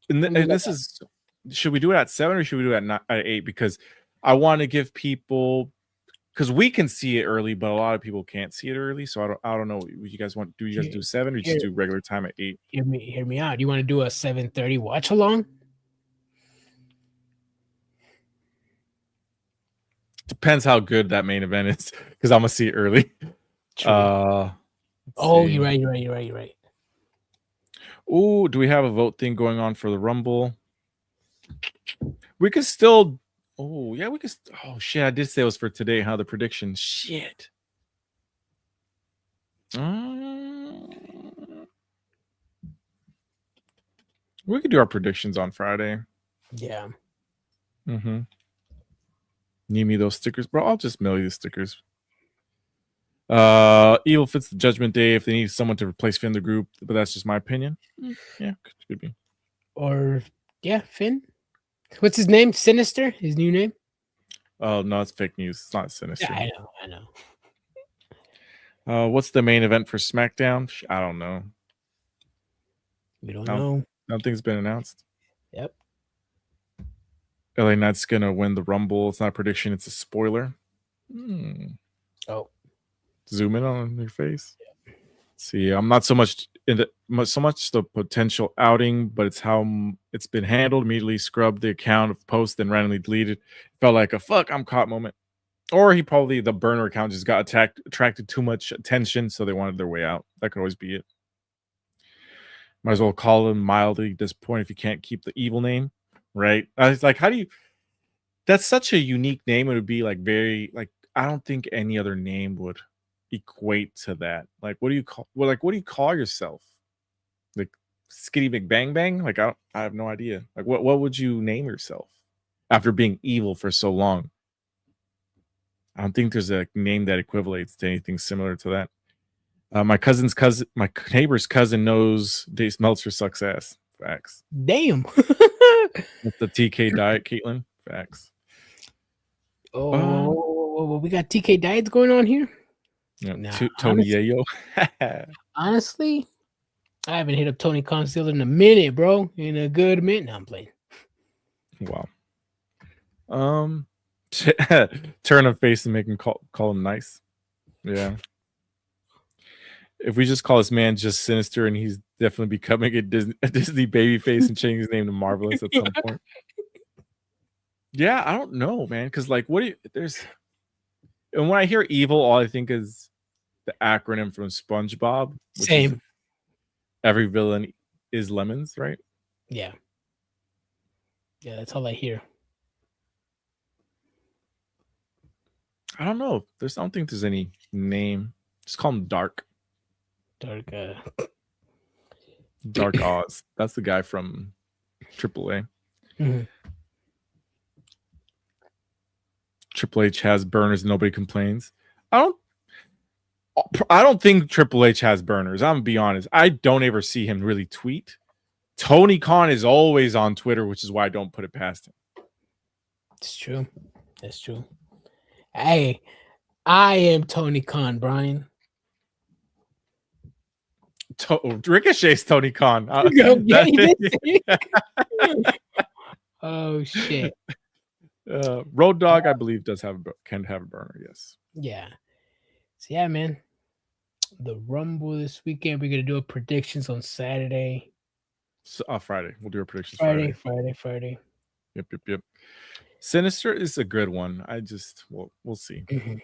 And this is. Should we do it at 7 or should we do it at 8? Because I want to give people, because we can see it early, but a lot of people can't see it early. So I don't know what you guys want. Do you guys do 7 or just do regular time at 8? Hear me out. Do you want to do a 7:30 watch along? Depends how good that main event is, because I'm gonna see it early. You're right. Oh, do we have a vote thing going on for the Rumble? We could still. Oh yeah, we could. Oh shit, I did say it was for today. How the prediction? Shit. We could do our predictions on Friday. Yeah. Need me those stickers, bro. I'll just mail you the stickers. Evil fits the Judgment Day if they need someone to replace Finn the group, but that's just my opinion. Yeah, could be. Or yeah, Finn. What's his name? Sinister? His new name? Oh no, it's fake news. It's not Sinister. Yeah, I know. What's the main event for SmackDown? I don't know. We don't know. Nothing's been announced. Yep. LA Knight's gonna win the Rumble. It's not a prediction, it's a spoiler. Oh. Zoom in on your face. Yeah. See, I'm not so much the potential outing, but it's how it's been handled. Immediately scrubbed the account of post and randomly deleted. Felt like a fuck, I'm caught moment. Or the burner account just got attracted too much attention, so they wanted their way out. That could always be it. Might as well call him mildly disappointed if you can't keep the evil name, right? I was like, how do you? That's such a unique name. It would be like very like I don't think any other name would equate to that. Like, what do you call? Well, like, what do you call yourself? Like Skitty McBang Bang? Like, I have no idea. Like, what would you name yourself after being evil for so long? I don't think there's a name that equivalates to anything similar to that. My neighbor's cousin knows Dave Meltzer sucks ass. Facts. Damn. With the TK diet, Caitlin. Facts. Oh, we got TK diets going on here. Yeah, Tony Yayo. Honestly, I haven't hit up Tony Khan still in a minute, bro. In a good minute. No, I'm playing. Wow. Turn him face and make him call him nice. Yeah. If we just call this man just Sinister, and he's definitely becoming a Disney baby face and changing his name to Marvelous at some point. Yeah, I don't know, man. Because and when I hear evil, all I think is the acronym from SpongeBob. Same. Every villain is lemons, right? Yeah. Yeah, that's all I hear. I don't know. I don't think there's any name. Just call him Dark. Dark Oz. That's the guy from AAA. Mm-hmm. Triple H has burners. Nobody complains. I don't think Triple H has burners. I'm gonna be honest. I don't ever see him really tweet. Tony Khan is always on Twitter, which is why I don't put it past him. It's true. That's true. Hey, I am Tony Khan, Brian. Ricochet's Tony Khan. Yeah, he did say it. Oh shit. Road Dogg, I believe, can have a burner. Yes. Yeah. So yeah, man. The Rumble this weekend. We're gonna do a predictions on Saturday. Friday. We'll do our predictions Friday. Yep. Sinister is a good one. We'll see. Mm-hmm. Let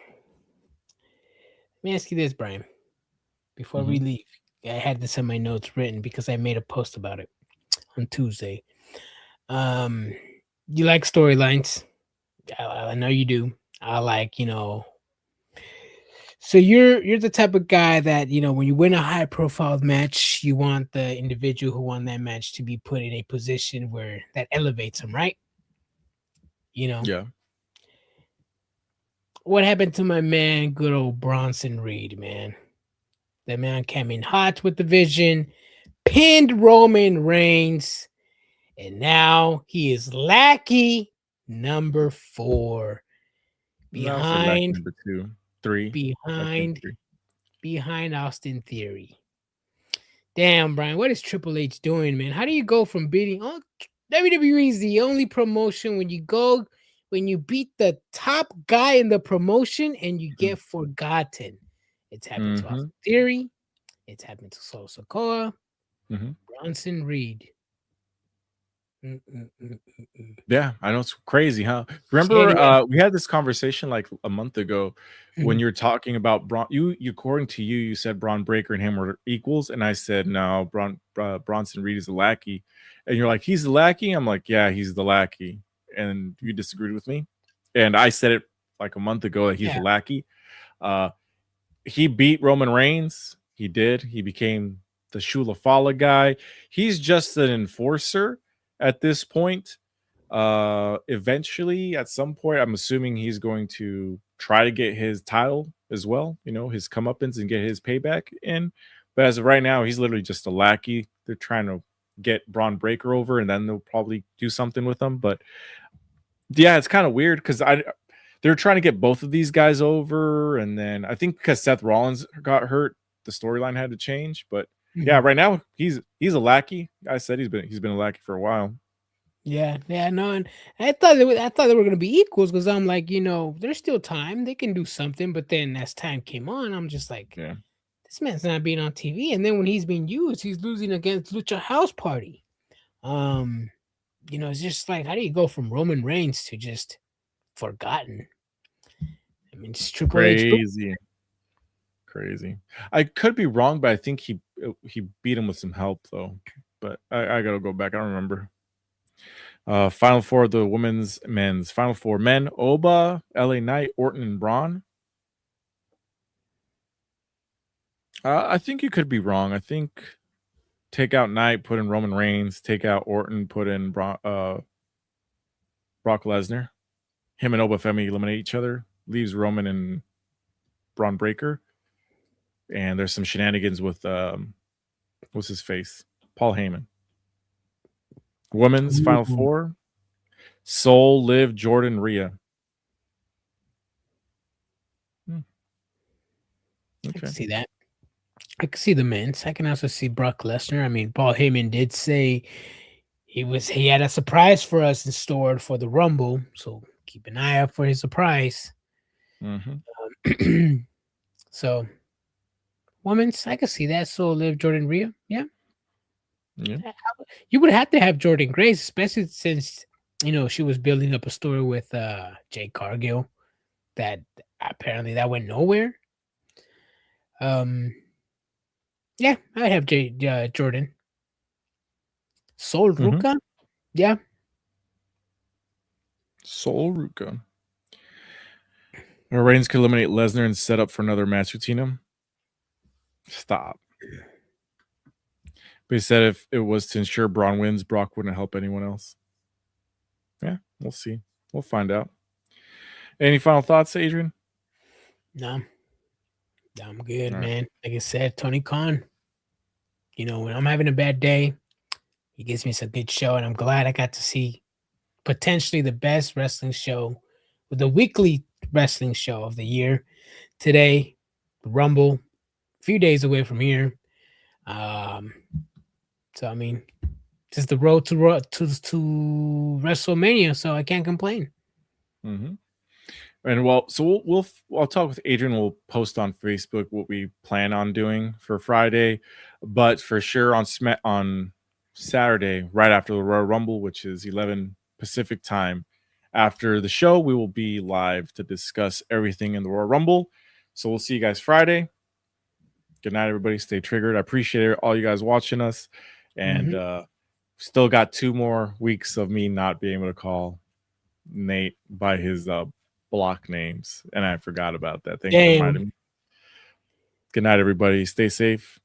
me ask you this, Brian. Before we leave, I had this in my notes written because I made a post about it on Tuesday. You like storylines? I know you do. I like, so you're the type of guy that, when you win a high profile match, you want the individual who won that match to be put in a position where that elevates them, right? Yeah. What happened to my man, good old Bronson Reed, man? That man came in hot with the vision, pinned Roman Reigns, and now he is lackey number 4 behind number 2, 3 behind Austin Theory. Damn, Brian, what is Triple H doing, man? How do you go from beating WWE is the only promotion when you beat the top guy in the promotion and you get forgotten. It's happened to Austin Theory. It's happened to Solo Sikoa. Bronson Reed. Yeah, I know, it's crazy, huh? Remember, we had this conversation like a month ago when you were talking about according to you said Braun Breaker and him were equals, and I said no, Bronson Reed is a lackey, and you're like, he's the lackey. I'm like, yeah, he's the lackey, and you disagreed with me, and I said it like a month ago that he's the lackey. He beat Roman Reigns. He did. He became the Shula Fala guy. He's just an enforcer at this point. Eventually, at some point, I'm assuming he's going to try to get his title as well, his comeuppance and get his payback in. But as of right now, he's literally just a lackey. They're trying to get Braun Breaker over, and then they'll probably do something with him. But yeah, it's kind of weird because they're trying to get both of these guys over, and then I think because Seth Rollins got hurt, the storyline had to change. But yeah, right now he's a lackey. I said he's been a lackey for a while. Yeah, no, and I thought they were gonna be equals because I'm like, there's still time. They can do something, but then as time came on, I'm just like, this man's not being on TV. And then when he's being used, he's losing against Lucha House Party. It's just like, how do you go from Roman Reigns to just forgotten? I mean, it's Triple H. Crazy. I could be wrong, but I think he beat him with some help though. But I gotta go back. I don't remember. Final 4 of the men's. Final 4 men: Oba, LA Knight, Orton, and Braun. I think you could be wrong. I think take out Knight, put in Roman Reigns. Take out Orton, put in Brock Lesnar. Him and Oba Femi eliminate each other. Leaves Roman and Braun Breaker. And there's some shenanigans with what's his face? Paul Heyman. Women's Final 4: Soul, Liv, Jordan, Rhea. Okay. I can see that. I can see the men's. I can also see Brock Lesnar. I mean, Paul Heyman did say he had a surprise for us in store for the Rumble, so keep an eye out for his surprise. So, women's, I can see that. So, Liv, Jordan, Rhea, yeah. You would have to have Jordan Grace, especially since she was building up a story with Jade Cargill that apparently that went nowhere. Yeah, I'd have Jordan. Sol Ruka, yeah. Sol Ruka. Reigns could eliminate Lesnar and set up for another match between them. Stop. But he said if it was to ensure Braun wins, Brock wouldn't help anyone else. Yeah, we'll see. We'll find out. Any final thoughts, Adrian? No. I'm good, man. Like I said, Tony Khan, when I'm having a bad day, he gives me some good show, and I'm glad I got to see potentially the best wrestling show, with the weekly wrestling show of the year. Today, the Rumble, a few days away from here. So I mean, it's the road to WrestleMania, so I can't complain. Mm-hmm. And well, so I'll talk with Adrian. We'll post on Facebook what we plan on doing for Friday, but for sure on Saturday, right after the Royal Rumble, which is 11 Pacific time. After the show, we will be live to discuss everything in the Royal Rumble. So we'll see you guys Friday. Good night, everybody. Stay triggered. I appreciate all you guys watching us. And still got 2 more weeks of me not being able to call Nate by his block names. And I forgot about that. Thanks for reminding me. Good night, everybody. Stay safe.